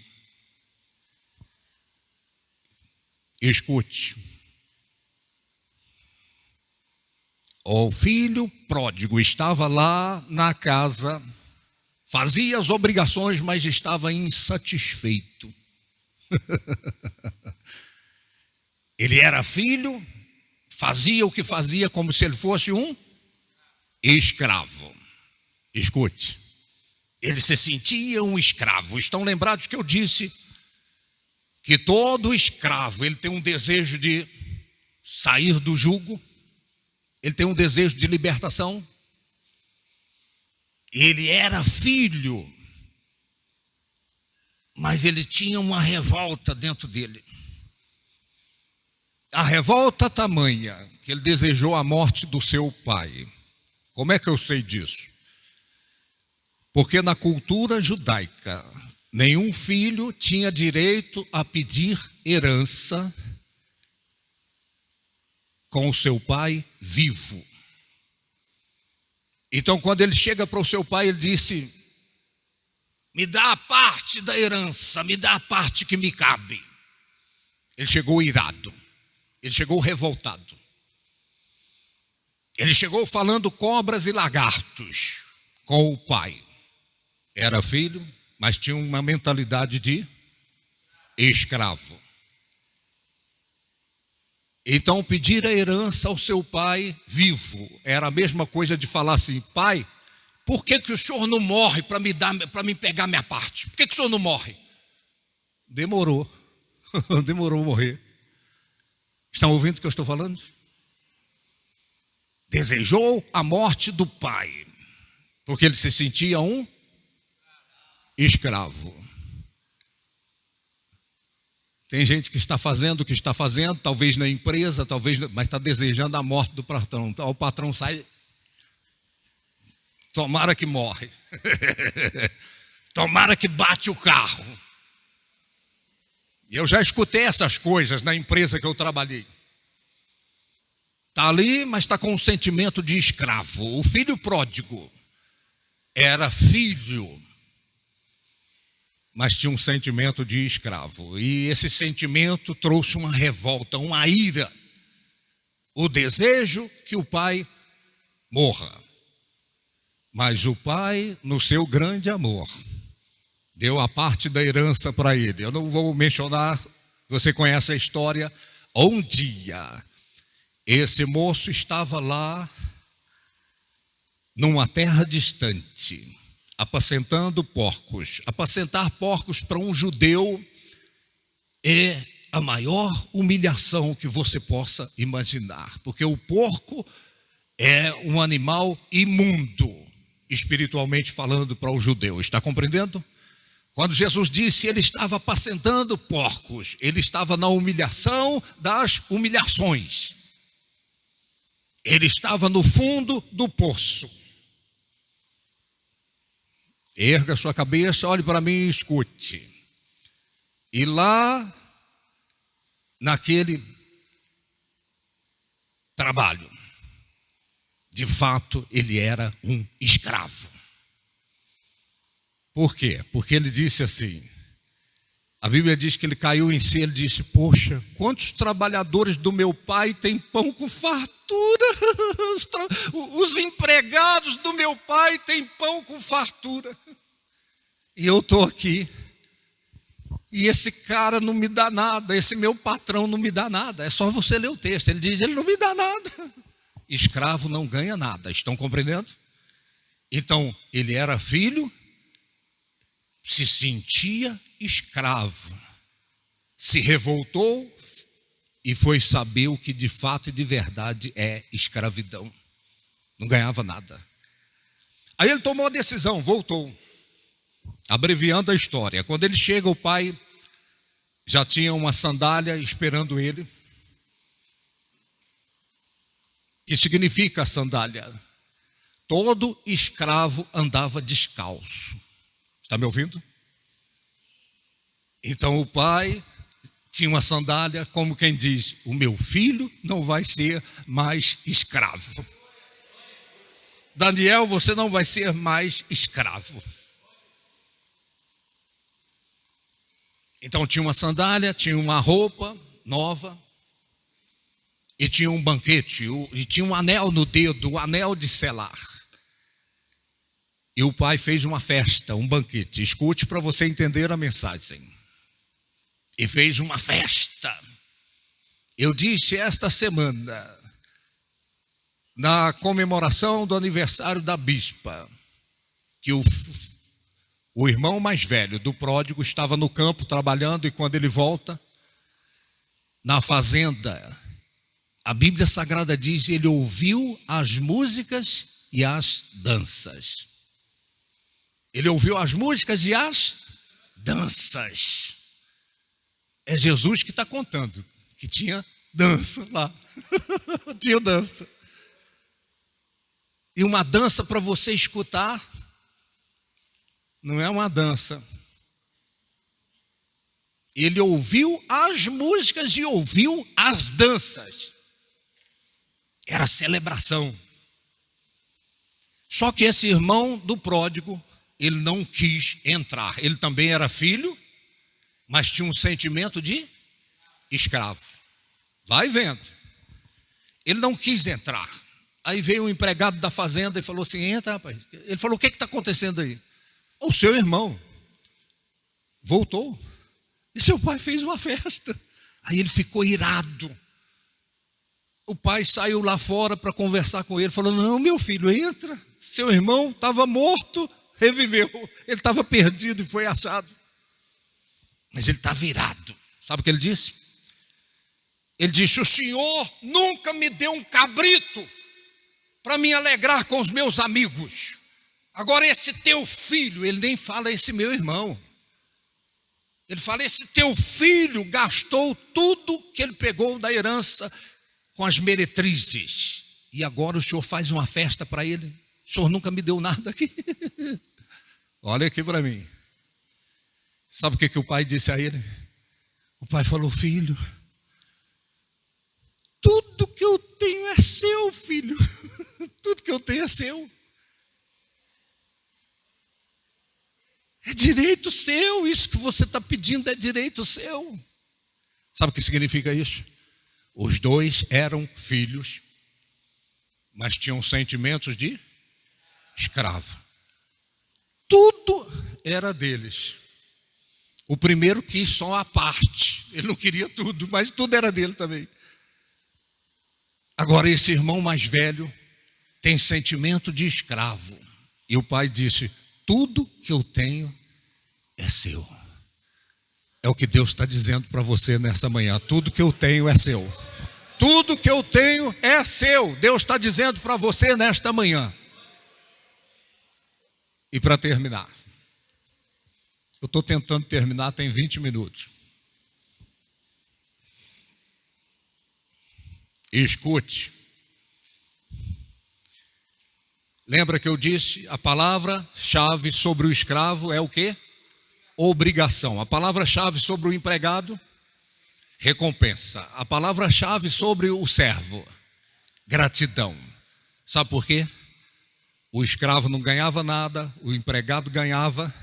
Escute. O filho pródigo estava lá na casa, fazia as obrigações, mas estava insatisfeito. Ele era filho, fazia o que fazia como se ele fosse um escravo. Escute, ele se sentia um escravo. Estão lembrados que eu disse que todo escravo, ele tem um desejo de sair do jugo, ele tem um desejo de libertação. Ele era filho, mas ele tinha uma revolta dentro dele. A revolta tamanha que ele desejou a morte do seu pai. Como é que eu sei disso? Porque na cultura judaica, nenhum filho tinha direito a pedir herança com o seu pai vivo. Então, quando ele chega para o seu pai, ele disse: me dá a parte da herança, me dá a parte que me cabe. Ele chegou irado, ele chegou revoltado. Ele chegou falando cobras e lagartos com o pai. Era filho, mas tinha uma mentalidade de escravo. Então pedir a herança ao seu pai vivo era a mesma coisa de falar assim: pai, por que o senhor não morre para me pegar minha parte? Por que o senhor não morre? Demorou. Demorou a morrer. Estão ouvindo o que eu estou falando? Desejou a morte do pai, porque ele se sentia um escravo. Tem gente que está fazendo o que está fazendo, talvez na empresa, talvez, mas está desejando a morte do patrão. O patrão sai, tomara que morre. Tomara que bate o carro. E eu já escutei essas coisas na empresa que eu trabalhei. Está ali, mas está com um sentimento de escravo. O filho pródigo era filho, mas tinha um sentimento de escravo. E esse sentimento trouxe uma revolta, uma ira. O desejo que o pai morra. Mas o pai, no seu grande amor, deu a parte da herança para ele. Eu não vou mencionar, você conhece a história. Um dia, esse moço estava lá, numa terra distante, apacentando porcos. Apacentar porcos para um judeu é a maior humilhação que você possa imaginar, porque o porco é um animal imundo, espiritualmente falando, para o judeu. Está compreendendo? Quando Jesus disse ele estava apacentando porcos, ele estava na humilhação das humilhações. Ele estava no fundo do poço. Erga sua cabeça, olhe para mim e escute. E lá, naquele trabalho, de fato, ele era um escravo. Por quê? Porque ele disse assim, a Bíblia diz que ele caiu em si, ele disse, poxa, quantos trabalhadores do meu pai têm pão com fartura? Os empregados do meu pai têm pão com fartura. E eu estou aqui. E esse cara não me dá nada, esse meu patrão não me dá nada. É só você ler o texto, ele diz, ele não me dá nada. Escravo não ganha nada, estão compreendendo? Então, ele era filho, se sentia escravo, se revoltou e foi saber o que de fato e de verdade é escravidão. Não ganhava nada. Aí ele tomou a decisão, voltou. Abreviando a história, quando ele chega, o pai já tinha uma sandália esperando ele. O que significa a sandália? Todo escravo andava descalço. Está me ouvindo? Então o pai tinha uma sandália, como quem diz, o meu filho não vai ser mais escravo. Daniel, você não vai ser mais escravo. Então tinha uma sandália, tinha uma roupa nova, e tinha um banquete, e tinha um anel no dedo, o anel de selar. E o pai fez uma festa, um banquete. Escute para você entender a mensagem. E fez uma festa. Eu disse esta semana, na comemoração do aniversário da bispa, que o irmão mais velho do pródigo estava no campo trabalhando, e quando ele volta, na fazenda, a Bíblia Sagrada diz, ele ouviu as músicas e as danças. Ele ouviu as músicas e as danças. É Jesus que está contando que tinha dança lá. Tinha dança. E uma dança para você escutar não é uma dança. Ele ouviu as músicas e ouviu as danças. Era celebração. Só que esse irmão do pródigo, ele não quis entrar. Ele também era filho, mas tinha um sentimento de escravo. Vai vendo. Ele não quis entrar. Aí veio um empregado da fazenda e falou assim, entra, rapaz. Ele falou, o que está acontecendo aí? O seu irmão voltou. E seu pai fez uma festa. Aí ele ficou irado. O pai saiu lá fora para conversar com ele. Falou, não, meu filho, entra. Seu irmão estava morto, reviveu. Ele estava perdido e foi achado. Mas ele estava irado. Sabe o que ele disse? Ele disse, o senhor nunca me deu um cabrito para me alegrar com os meus amigos. Agora esse teu filho, ele nem fala esse meu irmão. Ele fala, esse teu filho gastou tudo que ele pegou da herança com as meretrizes. E agora o senhor faz uma festa para ele. O senhor nunca me deu nada aqui. Olha aqui para mim. Sabe o que o pai disse a ele? O pai falou: filho, tudo que eu tenho é seu, filho. Tudo que eu tenho é seu. É direito seu. Isso que você está pedindo é direito seu. Sabe o que significa isso? Os dois eram filhos, mas tinham sentimentos de escravo. Tudo era deles. O primeiro quis só a parte. Ele não queria tudo, mas tudo era dele também. Agora esse irmão mais velho tem sentimento de escravo. E o pai disse: tudo que eu tenho é seu. É o que Deus está dizendo para você nessa manhã. Tudo que eu tenho é seu. Tudo que eu tenho é seu. Deus está dizendo para você nesta manhã. E para terminar, eu estou tentando terminar, tem 20 minutos. E escute. Lembra que eu disse, a palavra-chave sobre o escravo é o quê? Obrigação. A palavra-chave sobre o empregado, recompensa. A palavra-chave sobre o servo, gratidão. Sabe por quê? O escravo não ganhava nada, o empregado ganhava.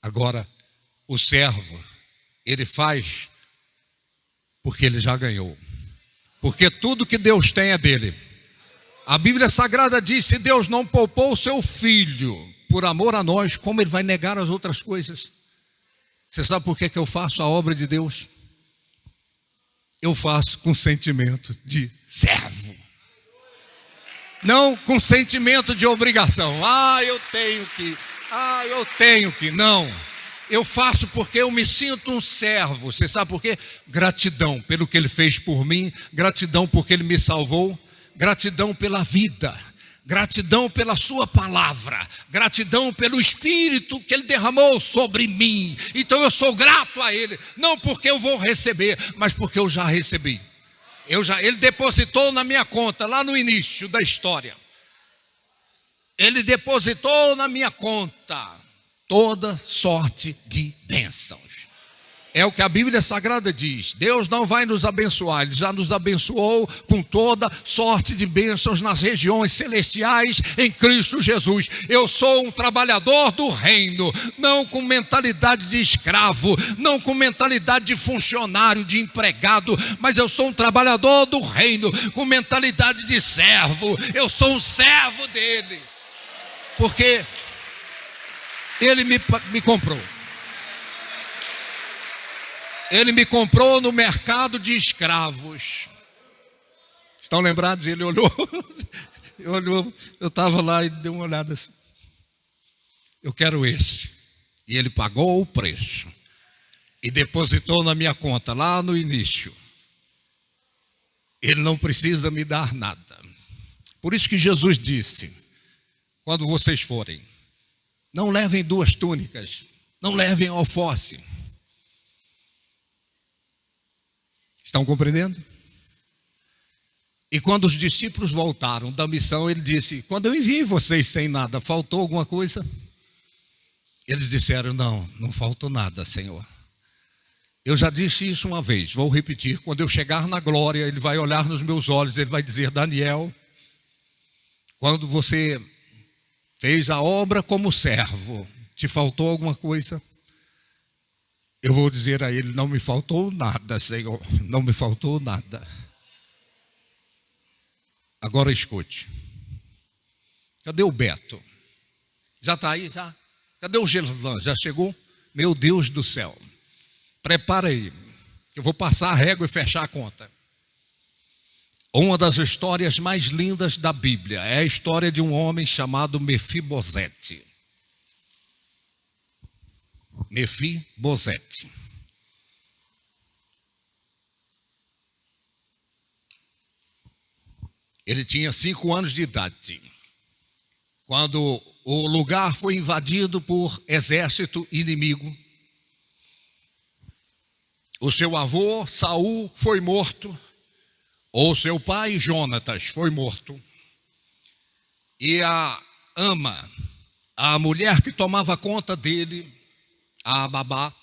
Agora, o servo, ele faz porque ele já ganhou. Porque tudo que Deus tem é dele. A Bíblia Sagrada diz: se Deus não poupou o seu filho por amor a nós, como ele vai negar as outras coisas? Você sabe por que eu faço a obra de Deus? Eu faço com sentimento de servo, não com sentimento de obrigação. Eu tenho que. Não, eu faço porque eu me sinto um servo. Você sabe por quê? Gratidão pelo que ele fez por mim, gratidão porque ele me salvou, gratidão pela vida, gratidão pela sua palavra, gratidão pelo Espírito que ele derramou sobre mim. Então eu sou grato a ele, não porque eu vou receber, mas porque eu já recebi. Ele depositou na minha conta lá no início da história. Ele depositou na minha conta toda sorte de bênçãos. É o que a Bíblia Sagrada diz. Deus não vai nos abençoar, Ele já nos abençoou com toda sorte de bênçãos nas regiões celestiais em Cristo Jesus. Eu sou um trabalhador do reino, não com mentalidade de escravo, não com mentalidade de funcionário, de empregado, mas eu sou um trabalhador do reino, com mentalidade de servo. Eu sou um servo dele, porque ele me comprou. Ele me comprou no mercado de escravos. Estão lembrados? Ele olhou, eu estava lá e deu uma olhada assim. Eu quero esse. E ele pagou o preço e depositou na minha conta lá no início. Ele não precisa me dar nada. Por isso que Jesus disse: quando vocês forem, não levem 2 túnicas, não levem alforce. Estão compreendendo? E quando os discípulos voltaram da missão, ele disse: quando eu enviei vocês sem nada, faltou alguma coisa? Eles disseram: não faltou nada, Senhor. Eu já disse isso uma vez, vou repetir. Quando eu chegar na glória, ele vai olhar nos meus olhos, ele vai dizer: Daniel, quando você fez a obra como servo, te faltou alguma coisa? Eu vou dizer a ele: não me faltou nada, Senhor, não me faltou nada. Agora escute. Cadê o Beto? Já está aí? Já? Cadê o Gelan? Já chegou? Meu Deus do céu. Prepara aí, eu vou passar a régua e fechar a conta. Uma das histórias mais lindas da Bíblia é a história de um homem chamado Mefibosete. Mefibosete. Ele tinha 5 anos de idade quando o lugar foi invadido por exército inimigo. O seu avô Saul foi morto, ou seu pai Jonatas foi morto, e ama, a mulher que tomava conta dele, a babá,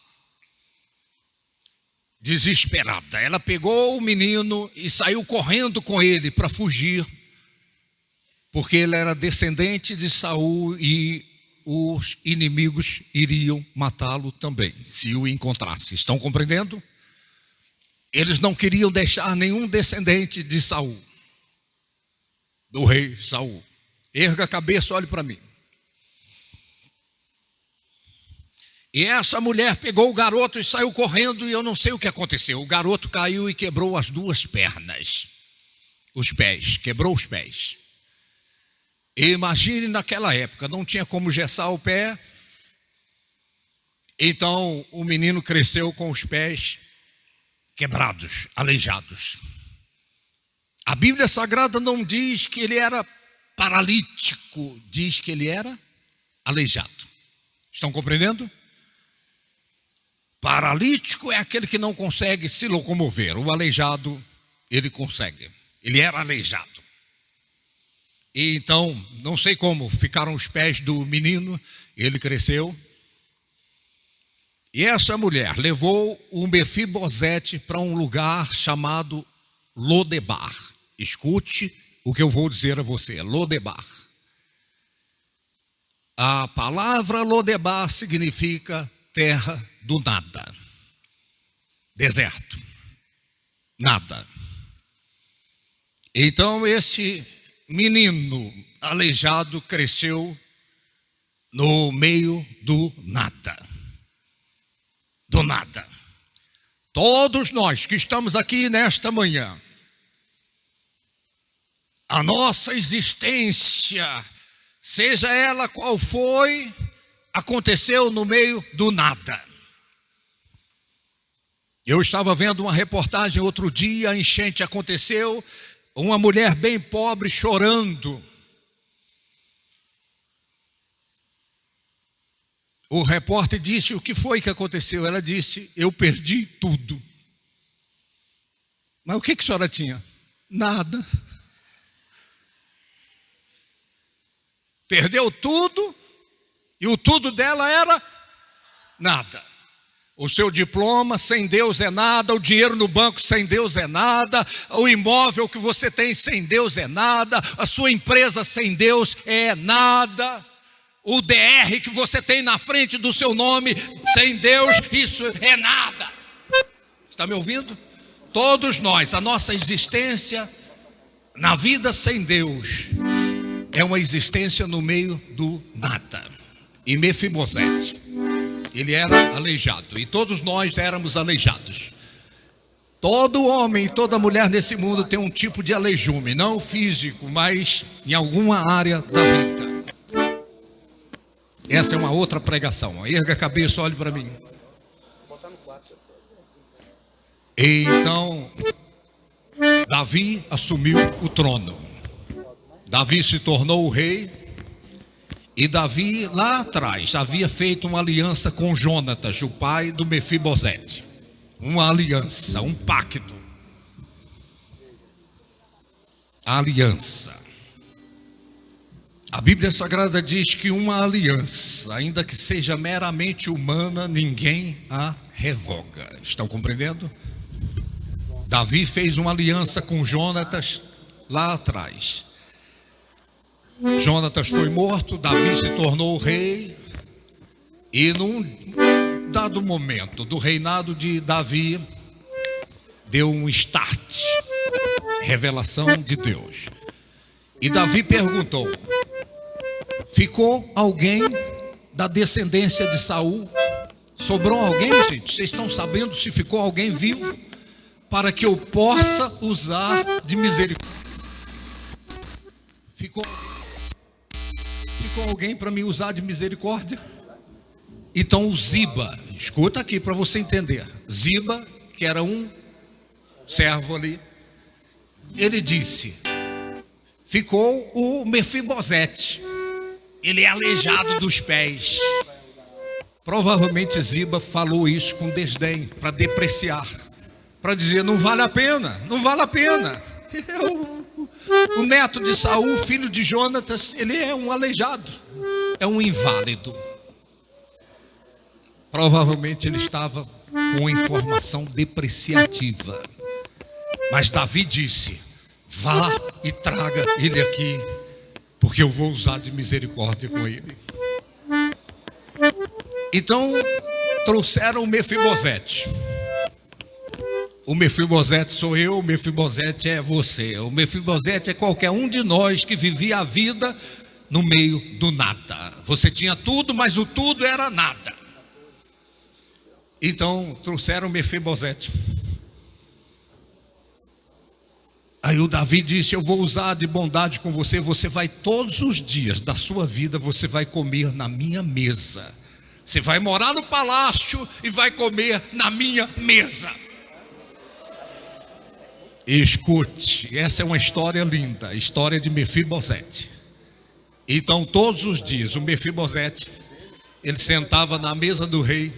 desesperada, ela pegou o menino e saiu correndo com ele para fugir, porque ele era descendente de Saul e os inimigos iriam matá-lo também, se o encontrasse. Estão compreendendo? Eles não queriam deixar nenhum descendente de Saul, do rei Saul. Erga a cabeça, olhe para mim. E essa mulher pegou o garoto e saiu correndo, e eu não sei o que aconteceu. O garoto caiu e quebrou as duas pernas, os pés, quebrou os pés. E imagine naquela época, não tinha como gessar o pé. Então o menino cresceu com os pés quebrados, aleijados. A Bíblia Sagrada não diz que ele era paralítico, diz que ele era aleijado. Estão compreendendo? Paralítico é aquele que não consegue se locomover. O aleijado, ele consegue. Ele era aleijado. E então, não sei como, ficaram os pés do menino, ele cresceu. E essa mulher levou o Mefibosete para um lugar chamado Lodebar. Escute o que eu vou dizer a você, Lodebar. A palavra Lodebar significa terra do nada, deserto, nada. Então esse menino aleijado cresceu no meio do nada. Do nada. Todos nós que estamos aqui nesta manhã, a nossa existência, seja ela qual foi, aconteceu no meio do nada. Eu estava vendo uma reportagem outro dia, a enchente aconteceu, uma mulher bem pobre chorando. O repórter disse: o que foi que aconteceu? Ela disse: eu perdi tudo. Mas o que a senhora tinha? Nada. Perdeu tudo, e o tudo dela era nada. O seu diploma sem Deus é nada, o dinheiro no banco sem Deus é nada, o imóvel que você tem sem Deus é nada, a sua empresa sem Deus é nada, o DR que você tem na frente do seu nome sem Deus, isso é nada. Está me ouvindo? Todos nós, a nossa existência na vida sem Deus é uma existência no meio do nada. E Mefibosete, ele era aleijado, e todos nós éramos aleijados. Todo homem e toda mulher nesse mundo tem um tipo de aleijume, não físico, mas em alguma área da vida. Essa é uma outra pregação. Erga a cabeça, olhe para mim. Então, Davi assumiu o trono. Davi se tornou o rei. E Davi, lá atrás, havia feito uma aliança com Jonatas, o pai do Mefibosete. Uma aliança, um pacto. A aliança. A Bíblia Sagrada diz que uma aliança, ainda que seja meramente humana, ninguém a revoga. Estão compreendendo? Davi fez uma aliança com Jonatas lá atrás. Jonatas foi morto, Davi se tornou rei, e num dado momento do reinado de Davi, deu um start, revelação de Deus. E Davi perguntou: ficou alguém da descendência de Saul? Sobrou alguém, gente? Vocês estão sabendo se ficou alguém vivo para que eu possa usar de misericórdia? Ficou alguém para me usar de misericórdia? Então o Ziba, escuta aqui para você entender. Ziba, que era um servo ali, ele disse: ficou o Mefibosete, ele é aleijado dos pés. Provavelmente Ziba falou isso com desdém, para depreciar, para dizer: não vale a pena, não vale a pena. O neto de Saul, filho de Jonatas, ele é um aleijado, é um inválido. Provavelmente ele estava com informação depreciativa. Mas Davi disse: vá e traga ele aqui, porque eu vou usar de misericórdia com ele. Então trouxeram o Mefibosete. O Mefibosete sou eu, o Mefibosete é você. O Mefibosete é qualquer um de nós que vivia a vida no meio do nada. Você tinha tudo, mas o tudo era nada. Então trouxeram o Mefibosete. Aí o Davi disse: eu vou usar de bondade com você. Você vai todos os dias da sua vida, você vai comer na minha mesa. Você vai morar no palácio e vai comer na minha mesa. Escute, essa é uma história linda, a história de Mefibosete. Então todos os dias o Mefibosete, ele sentava na mesa do rei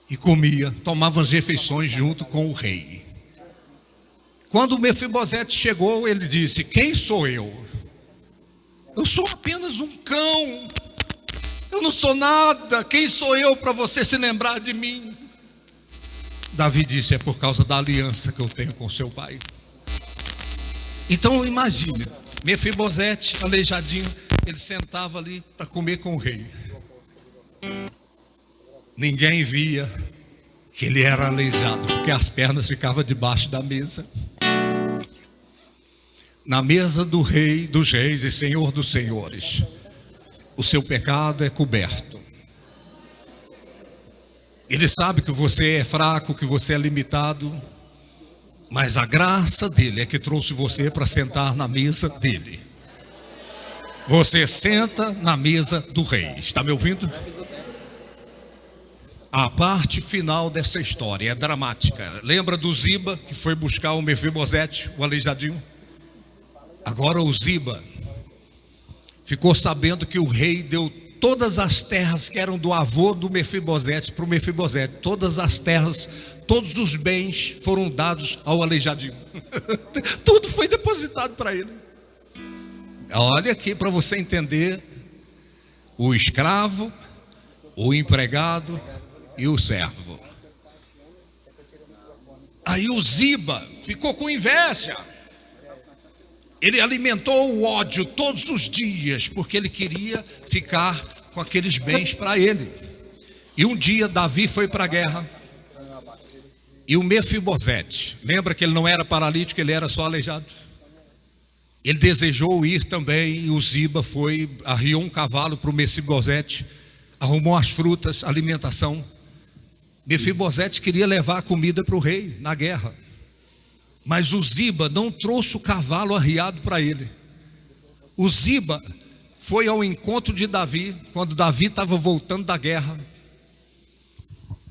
e comia, tomava as refeições junto com o rei. Quando o Mefibosete chegou, ele disse: quem sou eu? Eu sou apenas um cão, eu não sou nada. Quem sou eu para você se lembrar de mim? Davi disse: é por causa da aliança que eu tenho com seu pai. Então imagine, Mefibosete, aleijadinho, ele sentava ali para comer com o rei. Ninguém via que ele era aleijado, porque as pernas ficavam debaixo da mesa. Na mesa do rei dos reis e senhor dos senhores, o seu pecado é coberto. Ele sabe que você é fraco, que você é limitado, mas a graça dele é que trouxe você para sentar na mesa dele. Você senta na mesa do rei. Está me ouvindo? A parte final dessa história é dramática. Lembra do Ziba que foi buscar o Mefibosete, o aleijadinho? Agora o Ziba ficou sabendo que o rei deu todas as terras que eram do avô do Mefibosete para o Mefibosete. Todas as terras, todos os bens foram dados ao aleijadinho. Tudo foi depositado para ele. Olha aqui para você entender: o escravo, o empregado e o servo. Aí o Ziba ficou com inveja. Ele alimentou o ódio todos os dias, porque ele queria ficar com aqueles bens para ele. E um dia Davi foi para a guerra, e o Mefibosete, lembra que ele não era paralítico, ele era só aleijado. Ele desejou ir também, e o Ziba foi, arriou um cavalo para o Mefibosete, arrumou as frutas, alimentação. Mefibosete queria levar a comida para o rei na guerra, mas o Ziba não trouxe o cavalo arriado para ele. O Ziba foi ao encontro de Davi, quando Davi estava voltando da guerra,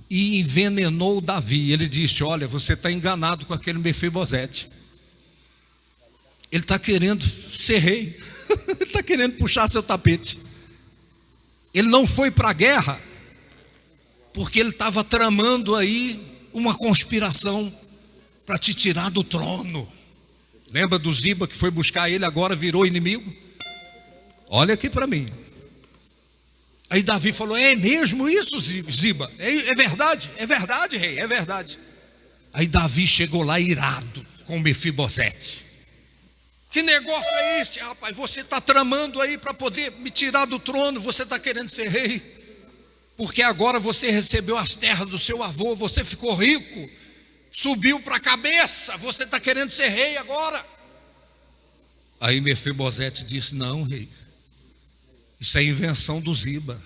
e envenenou Davi. Ele disse: olha, você está enganado com aquele Mefibosete. Ele está querendo ser rei. Ele está querendo puxar seu tapete. Ele não foi para a guerra porque ele estava tramando aí uma conspiração para te tirar do trono. Lembra do Ziba que foi buscar ele, agora virou inimigo? Olha aqui para mim. Aí Davi falou: é mesmo isso, Ziba? É verdade, rei, é verdade. Aí Davi chegou lá irado com Mefibosete. Que negócio é esse, rapaz? Você está tramando aí para poder me tirar do trono? Você está querendo ser rei? Porque agora você recebeu as terras do seu avô, você ficou rico, subiu para a cabeça, você está querendo ser rei agora? Aí Mefibosete disse: não, rei, isso é invenção do Ziba,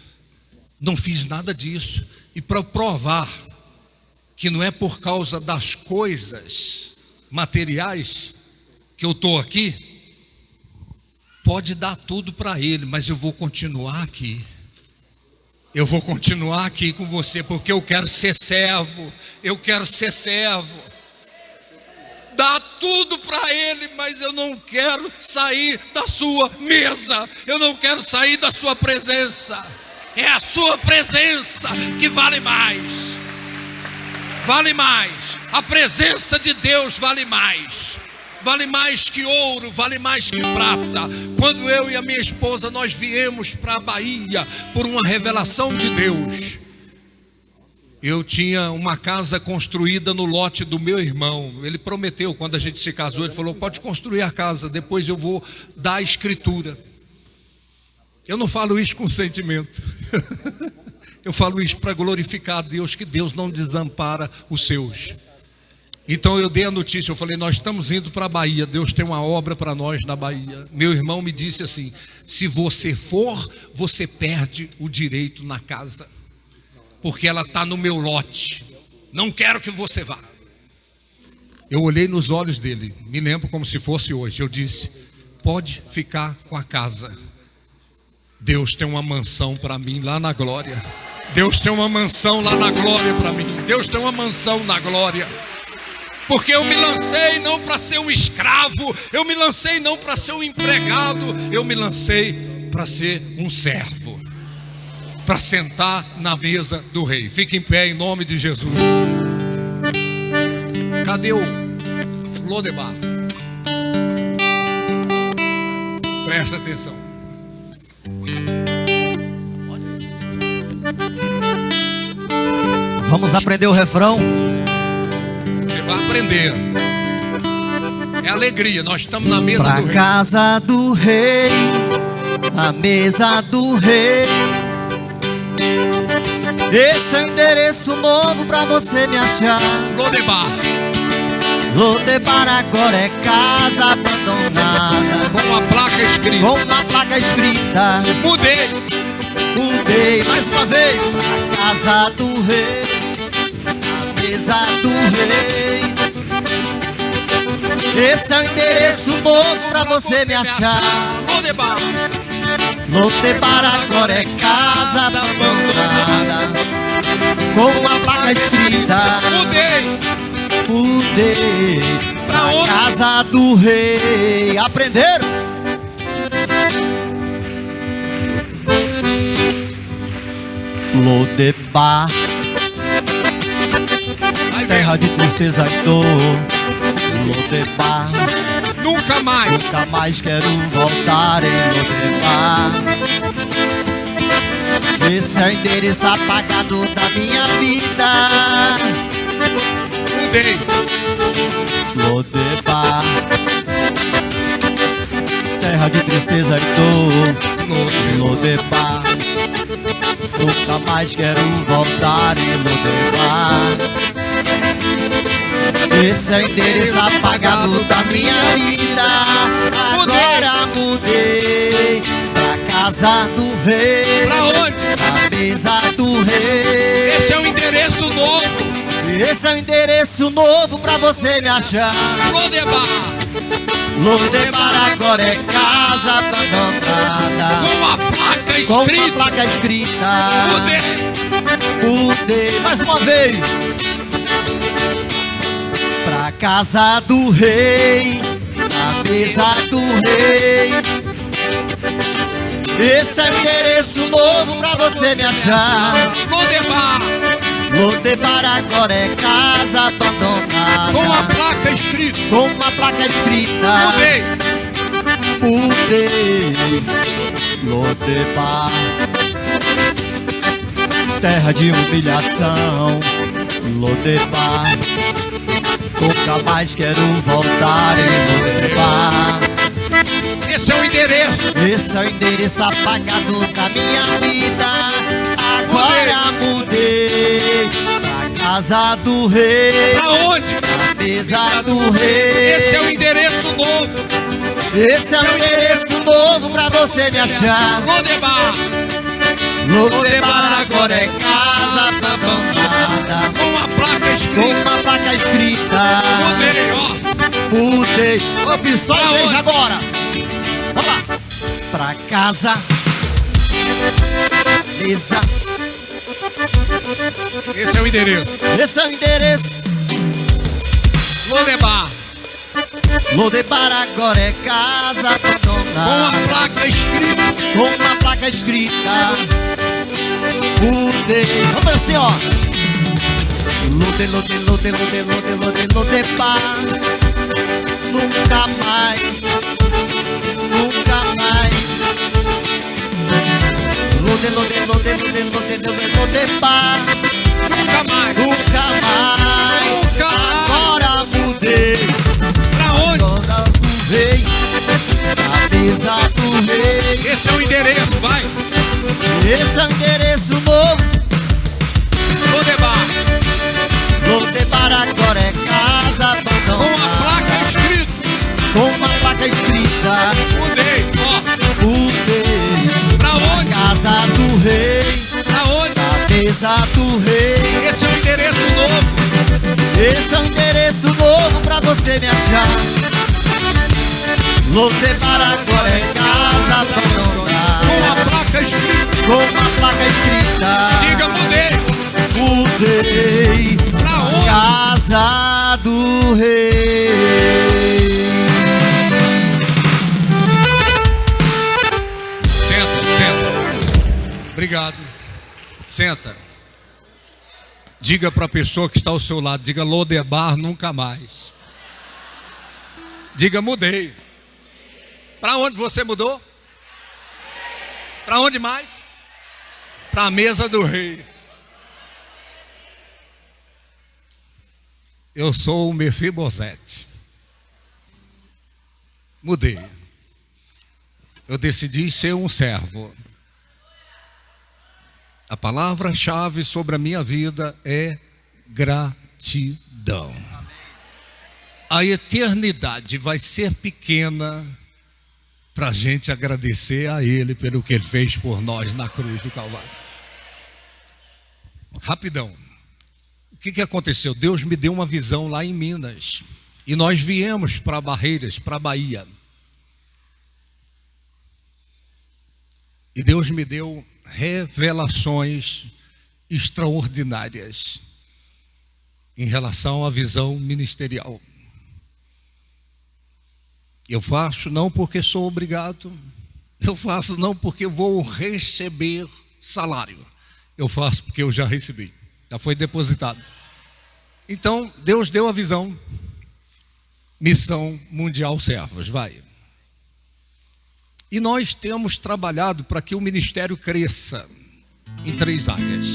não fiz nada disso. E para provar que não é por causa das coisas materiais que eu estou aqui, pode dar tudo para ele, mas eu vou continuar aqui. Eu vou continuar aqui com você, porque eu quero ser servo. Eu quero ser servo. Dá tudo para ele, mas eu não quero sair da sua mesa. Eu não quero sair da sua presença. É a sua presença que vale mais. Vale mais. A presença de Deus vale mais. vale mais que ouro, vale mais que prata. Quando eu e a minha esposa nós viemos para a Bahia por uma revelação de Deus, eu tinha uma casa construída no lote do meu irmão. Ele prometeu, quando a gente se casou, ele falou: pode construir a casa, depois eu vou dar a escritura. Eu não falo isso com sentimento. Eu falo isso para glorificar a Deus, que Deus não desampara os seus. Então eu dei a notícia, eu falei: nós estamos indo para a Bahia, Deus tem uma obra para nós na Bahia. Meu irmão me disse assim: se você for, você perde o direito na casa, porque ela está no meu lote, não quero que você vá. Eu olhei nos olhos dele, me lembro como se fosse hoje. Eu disse: pode ficar com a casa, Deus tem uma mansão para mim lá na glória. Deus tem uma mansão lá na glória para mim. Deus tem uma mansão na glória. Porque eu me lancei não para ser um escravo, eu me lancei não para ser um empregado, eu me lancei para ser um servo, para sentar na mesa do rei. Fique em pé em nome de Jesus. Cadê o Lodebar? Presta atenção. Vamos aprender o refrão. Você vai aprender. É alegria, nós estamos na mesa Pra do rei. casa do rei, na mesa do rei. Esse é o endereço novo pra você me achar. Lodebar. Lodebar agora é casa abandonada, Com uma placa escrita. com uma placa escrita. Mudei. Mudei mais uma vez. Pra casa do rei, na mesa do rei. Esse é o endereço novo pra você me achar. Lodebar. Lodebar agora é casa abandonada, com uma placa escrita. Mudei. Mudei Pra pra onde? casa do rei. Aprenderam? Lodebar, Aí vem. terra de tristeza e dor. Lodebar, Nunca mais. nunca mais quero voltar em Lodebar. Esse é o endereço apagado da minha vida. Mudei. Lodebar, terra de tristeza e dor. Lodebar, nunca mais quero voltar em Lodebar. Esse é o endereço apagado da minha vida. Agora mudei pra casa do rei, Pra onde? pra mesa do rei. Esse é o endereço novo. Esse é o endereço novo pra você me achar. Lodebar. Lodebar agora é casa abandonada, Com a placa com uma escrita. placa escrita. Mudei. Mudei mais uma vez. Pra casa do rei, na mesa do rei. Esse é o endereço novo pra você me achar. Lodebar. Lodebar agora é casa abandonada, Com a placa escrita. com uma placa escrita. Mudei. Mudei. Lodebar, terra de humilhação. Lodebar, nunca mais quero voltar em Lodebar. Esse é o endereço. Esse é o endereço apagado da minha vida. Agora mudei pra casa do rei, Pra onde? pra mesa do rei. Esse é o endereço novo. Esse é o endereço novo pra você me achar. Lodebar. Lodebar agora é casa abandonada, Com a placa com escrita. uma placa escrita. Mudei, ó. Mudei. Ô, só Pra igreja onde? agora. Vamos lá. Pra casa, mesa. Esse é o endereço. Esse é o endereço. Lodebar. Lodebar agora é casa Com a abandonada, placa escrita. com uma placa escrita. Mudei. Vamos assim, ó. Lodebar, nunca mais, nunca mais. Lodebar, Nunca mais. nunca mais. Nunca mais. Agora mudei. Pra onde? Agora mudei. A mesa do rei. Esse é o endereço, vai. Esse é o endereço novo. Lodebar. Lodebar agora é casa abandonada. Com a placa escrita. Com uma placa escrita. Mudei. Ó. Mudei. Pra onde? Casa do rei. Pra onde? A mesa do rei. Esse é o endereço novo. Esse é um endereço novo pra você me achar. Lodebar agora é casa abandonada. Com a placa escrita. Com uma placa escrita. Diga, mudei. Mudei. Pra onde? Casa do rei. Senta, senta. Obrigado. Senta. Diga para a pessoa que está ao seu lado, diga Lodebar nunca mais. Diga mudei. Para onde você mudou? Para onde mais? Para a mesa do rei. Eu sou o Mefibosete. Mudei. Eu decidi ser um servo. A palavra-chave sobre a minha vida é gratidão. A eternidade vai ser pequena para a gente agradecer a Ele pelo que Ele fez por nós na cruz do Calvário. Rapidão. O que aconteceu? Deus me deu uma visão lá em Minas. E nós viemos para Barreiras, para a Bahia. E Deus me deu revelações extraordinárias em relação à visão ministerial. Eu faço não porque sou obrigado, eu faço não porque vou receber salário, eu faço porque eu já recebi, já foi depositado. Então Deus deu a visão, missão mundial servos, vai. E nós temos trabalhado para que o ministério cresça em 3 áreas.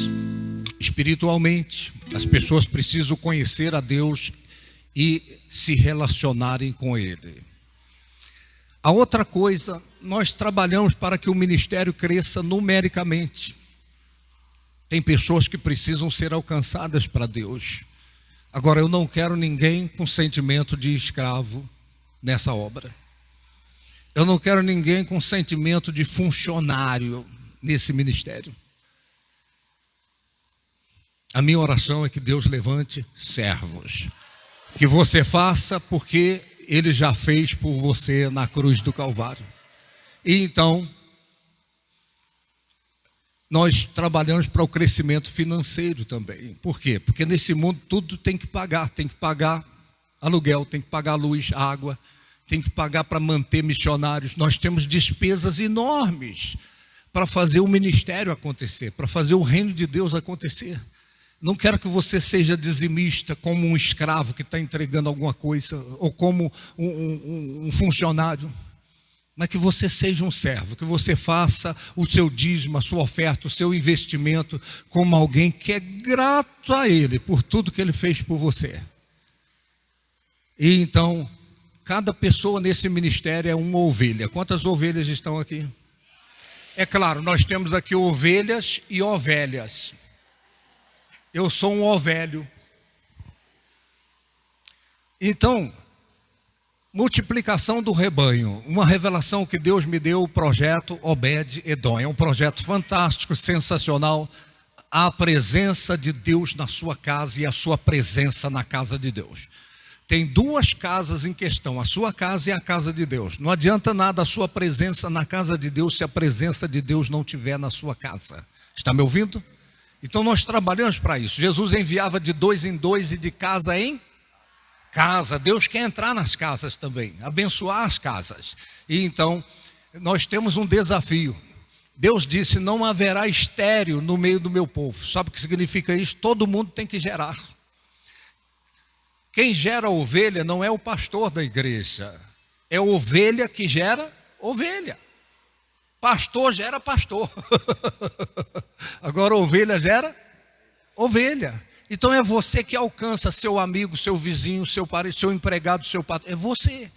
Espiritualmente, as pessoas precisam conhecer a Deus e se relacionarem com Ele. A outra coisa, nós trabalhamos para que o ministério cresça numericamente. Tem pessoas que precisam ser alcançadas para Deus. Agora, eu não quero ninguém com sentimento de escravo nessa obra. Eu não quero ninguém com sentimento de funcionário nesse ministério. A minha oração é que Deus levante servos. Que você faça porque Ele já fez por você na cruz do Calvário. E então, nós trabalhamos para o crescimento financeiro também. Por quê? Porque nesse mundo tudo tem que pagar. Tem que pagar aluguel, tem que pagar luz, água. Tem que pagar para manter missionários. Nós temos despesas enormes para fazer o ministério acontecer, para fazer o reino de Deus acontecer. Não quero que você seja dizimista como um escravo que está entregando alguma coisa, ou como um funcionário, mas que você seja um servo, que você faça o seu dízimo, a sua oferta, o seu investimento como alguém que é grato a Ele por tudo que Ele fez por você. E então, cada pessoa nesse ministério é uma ovelha. Quantas ovelhas estão aqui? É claro, nós temos aqui ovelhas e ovelhas. Eu sou um ovelho. Então, multiplicação do rebanho. Uma revelação que Deus me deu, o projeto Obed-Edom. É um projeto fantástico, sensacional. A presença de Deus na sua casa e a sua presença na casa de Deus. Tem 2 casas em questão, a sua casa e a casa de Deus. Não adianta nada a sua presença na casa de Deus se a presença de Deus não estiver na sua casa. Está me ouvindo? Então nós trabalhamos para isso. Jesus enviava de 2 em 2 e de casa em casa. Deus quer entrar nas casas também, abençoar as casas. E então nós temos um desafio. Deus disse, não haverá estéril no meio do meu povo. Sabe o que significa isso? Todo mundo tem que gerar. Quem gera ovelha não é o pastor da igreja, é ovelha que gera ovelha. Pastor gera pastor. Agora ovelha gera ovelha. Então é você que alcança seu amigo, seu vizinho, seu parente, seu empregado, seu patrão. É você.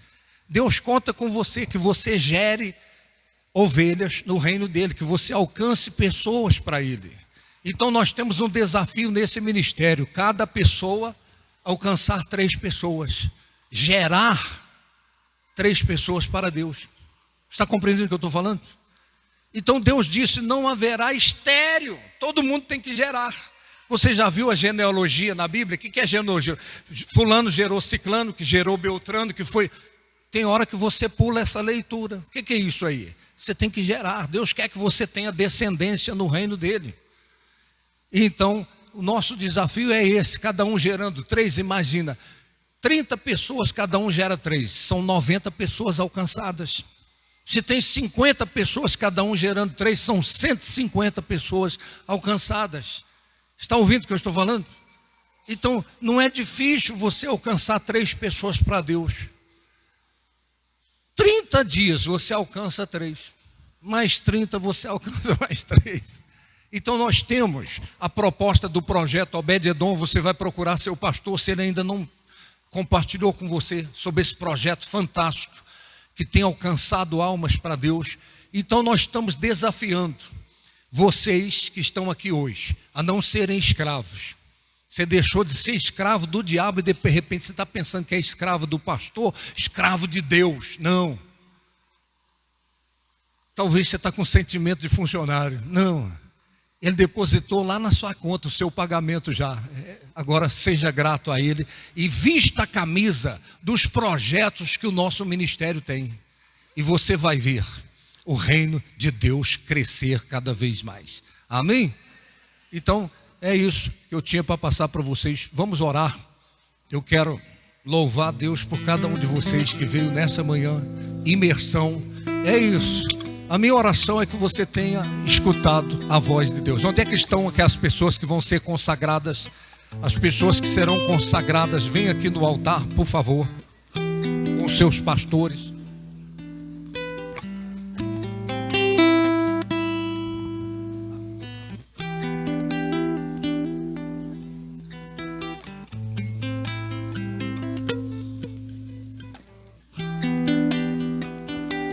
Deus conta com você, que você gere ovelhas no reino dele, que você alcance pessoas para ele. Então nós temos um desafio nesse ministério: cada pessoa alcançar 3 pessoas, gerar 3 pessoas para Deus. Está compreendendo o que eu estou falando? Então Deus disse: não haverá estéril, todo mundo tem que gerar. Você já viu a genealogia na Bíblia? O que é genealogia? Fulano gerou ciclano, que gerou beltrano, que foi... Tem hora que você pula essa leitura. O que é isso aí? Você tem que gerar. Deus quer que você tenha descendência no reino dele. Então, o nosso desafio é esse: cada um gerando 3, imagina, 30 pessoas, cada um gera 3, são 90 pessoas alcançadas. Se tem 50 pessoas, cada um gerando 3, são 150 pessoas alcançadas. Está ouvindo o que eu estou falando? Então, não é difícil você alcançar 3 pessoas para Deus. 30 dias você alcança 3, mais 30 você alcança mais 3. Então nós temos a proposta do projeto Obed-Edom. Você vai procurar seu pastor, se ele ainda não compartilhou com você sobre esse projeto fantástico, que tem alcançado almas para Deus. Então nós estamos desafiando vocês que estão aqui hoje a não serem escravos. Você deixou de ser escravo do diabo e de repente você está pensando que é escravo do pastor, escravo de Deus. Não. Talvez você está com sentimento de funcionário. Não. Ele depositou lá na sua conta o seu pagamento já. Agora seja grato a ele e vista a camisa dos projetos que o nosso ministério tem. E você vai ver o reino de Deus crescer cada vez mais. Amém? Então, é isso que eu tinha para passar para vocês. Vamos orar. Eu quero louvar a Deus por cada um de vocês que veio nessa manhã. Imersão. É isso. A minha oração é que você tenha escutado a voz de Deus. Onde é que estão aquelas pessoas que vão ser consagradas? As pessoas que serão consagradas, vem aqui no altar, por favor, com seus pastores.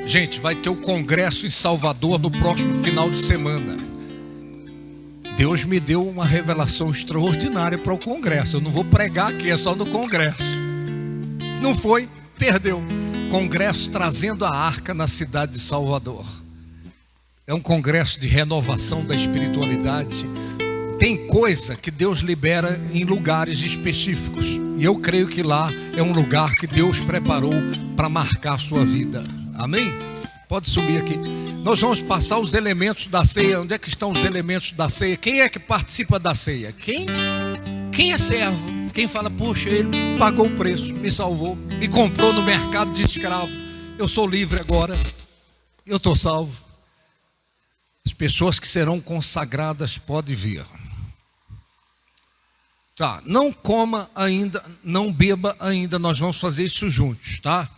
Gente, vai ter o congresso em Salvador no próximo final de semana. Deus me deu uma revelação extraordinária para o congresso. Eu não vou pregar aqui, é só no congresso. Não foi, perdeu. Congresso trazendo a arca na cidade de Salvador. É um congresso de renovação da espiritualidade. Tem coisa que Deus libera em lugares específicos. E eu creio que lá é um lugar que Deus preparou para marcar a sua vida. Amém? Pode subir aqui. Nós vamos passar os elementos da ceia. Onde é que estão os elementos da ceia? Quem é que participa da ceia? Quem é servo? Quem fala: puxa, ele pagou o preço, me salvou, me comprou no mercado de escravo, eu sou livre agora, eu estou salvo. As pessoas que serão consagradas podem vir. Tá, não coma ainda, não beba ainda, nós vamos fazer isso juntos, tá?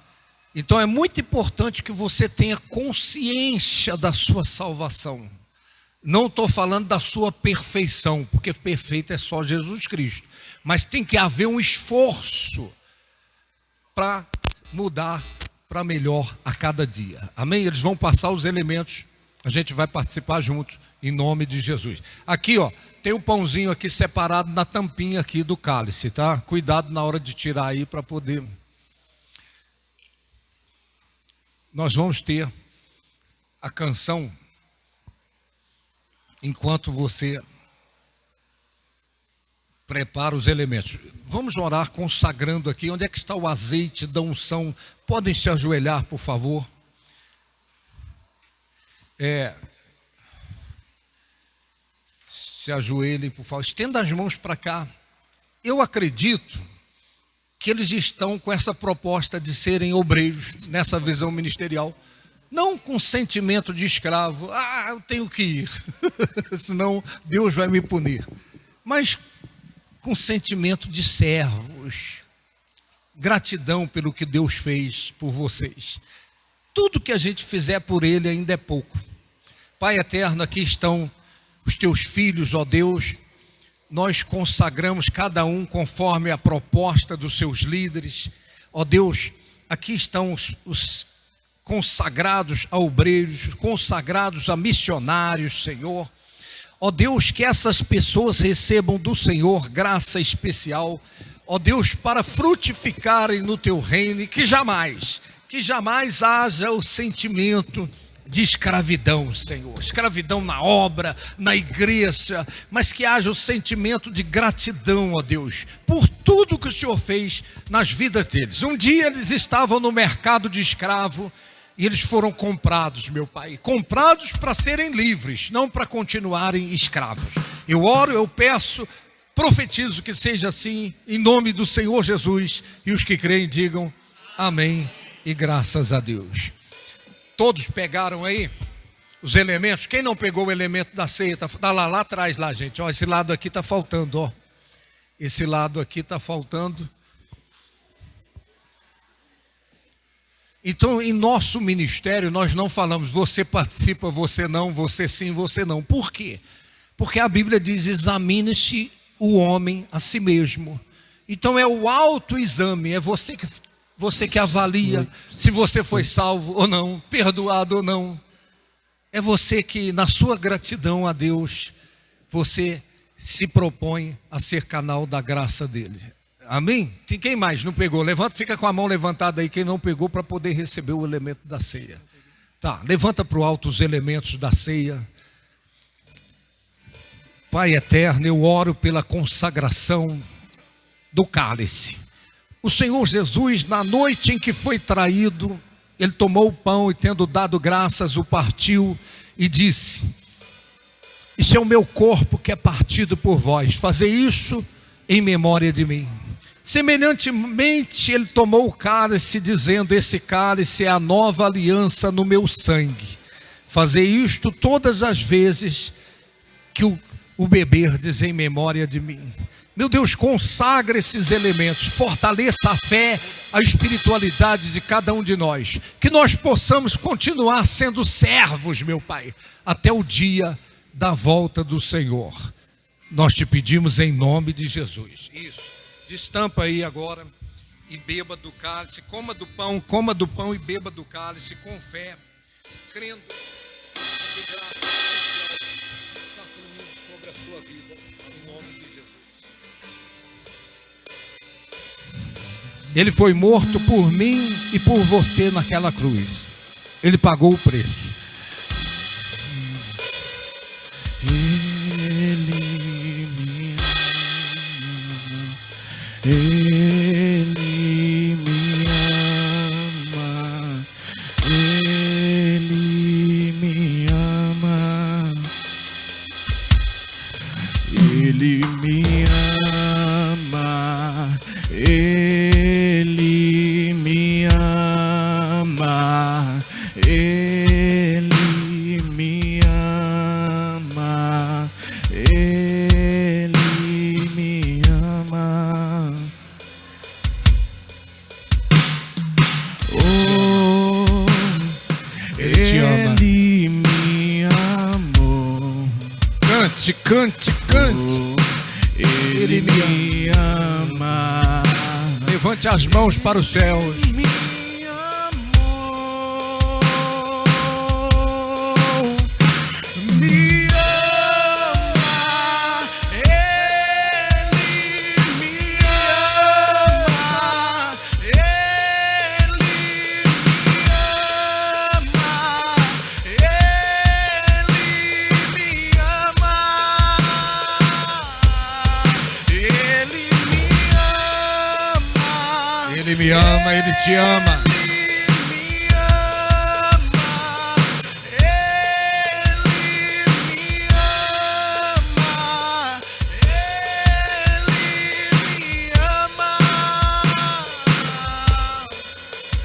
Então é muito importante que você tenha consciência da sua salvação. Não estou falando da sua perfeição, porque perfeito é só Jesus Cristo. Mas tem que haver um esforço para mudar para melhor a cada dia. Amém? Eles vão passar os elementos, a gente vai participar junto, em nome de Jesus. Aqui, ó, tem um pãozinho aqui separado na tampinha aqui do cálice, tá? Cuidado na hora de tirar aí para poder... Nós vamos ter a canção enquanto você prepara os elementos. Vamos orar consagrando aqui. Onde é que está o azeite da unção? Podem se ajoelhar, por favor. Se ajoelhem, por favor. Estenda as mãos para cá. Eu acredito que eles estão com essa proposta de serem obreiros nessa visão ministerial, não com sentimento de escravo, eu tenho que ir, senão Deus vai me punir, mas com sentimento de servos, gratidão pelo que Deus fez por vocês. Tudo que a gente fizer por Ele ainda é pouco. Pai eterno, aqui estão os teus filhos, ó Deus. Nós consagramos cada um conforme a proposta dos seus líderes. Ó Deus, aqui estão os consagrados a obreiros, consagrados a missionários, Senhor. Ó Deus, que essas pessoas recebam do Senhor graça especial, ó Deus, para frutificarem no teu reino, e que jamais haja o sentimento de escravidão, Senhor, escravidão na obra, na igreja, mas que haja o sentimento de gratidão, ó Deus, por tudo que o Senhor fez nas vidas deles. Um dia eles estavam no mercado de escravo e eles foram comprados, meu Pai, comprados para serem livres, não para continuarem escravos. Eu oro, eu peço, profetizo que seja assim, em nome do Senhor Jesus, e os que creem digam amém e graças a Deus. Todos pegaram aí os elementos? Quem não pegou o elemento da ceia? Tá lá atrás, lá, gente. Ó, esse lado aqui está faltando, ó. Esse lado aqui está faltando. Então, em nosso ministério, nós não falamos você participa, você não, você sim, você não. Por quê? Porque a Bíblia diz: examine-se o homem a si mesmo. Então é o autoexame, é você que avalia se você foi salvo ou não, perdoado ou não. É você que, na sua gratidão a Deus, você se propõe a ser canal da graça dele. Amém? Quem mais não pegou? Levanta, fica com a mão levantada aí, quem não pegou, para poder receber o elemento da ceia. Tá, levanta para o alto os elementos da ceia. Pai eterno, eu oro pela consagração do cálice. O Senhor Jesus, na noite em que foi traído, ele tomou o pão e, tendo dado graças, o partiu e disse: isso é o meu corpo que é partido por vós, fazei isso em memória de mim. Semelhantemente, ele tomou o cálice, dizendo: esse cálice é a nova aliança no meu sangue. Fazei isto todas as vezes que o beberdes em memória de mim. Meu Deus, consagra esses elementos, fortaleça a fé, a espiritualidade de cada um de nós, que nós possamos continuar sendo servos, meu Pai, até o dia da volta do Senhor. Nós te pedimos em nome de Jesus. Isso, destampa aí agora e beba do cálice, coma do pão e beba do cálice com fé, crendo que graça está fluindo sobre a sua vida, em nome de Jesus. Ele foi morto por mim e por você naquela cruz. Ele pagou o preço. Ele me ama. Ele me ama. Ele me ama. Ele me ama. Ele me ama. Ele me ama. Oh, Ele te ama. Ele me amou. Cante, cante, cante. Ele me ama. Levante as mãos para os céus. Me amou. Me ama. Ele me ama. Ele me ama. Ele me ama. Ele me ama, Ele te ama.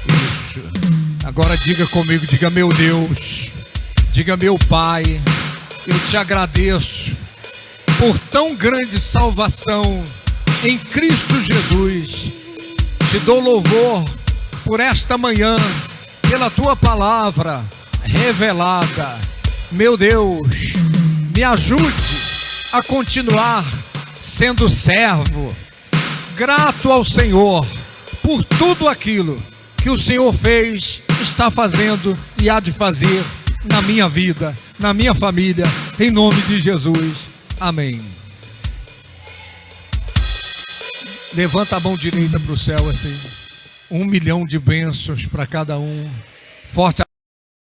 Isso. Agora diga comigo, diga: meu Deus, diga: meu Pai, eu te agradeço por tão grande salvação em Cristo Jesus. Te dou louvor por esta manhã, pela tua palavra revelada. Meu Deus, me ajude a continuar sendo servo, grato ao Senhor por tudo aquilo que o Senhor fez, está fazendo e há de fazer na minha vida, na minha família, em nome de Jesus. Amém. Levanta a mão direita para o céu assim. 1 milhão de bênçãos para cada um. Forte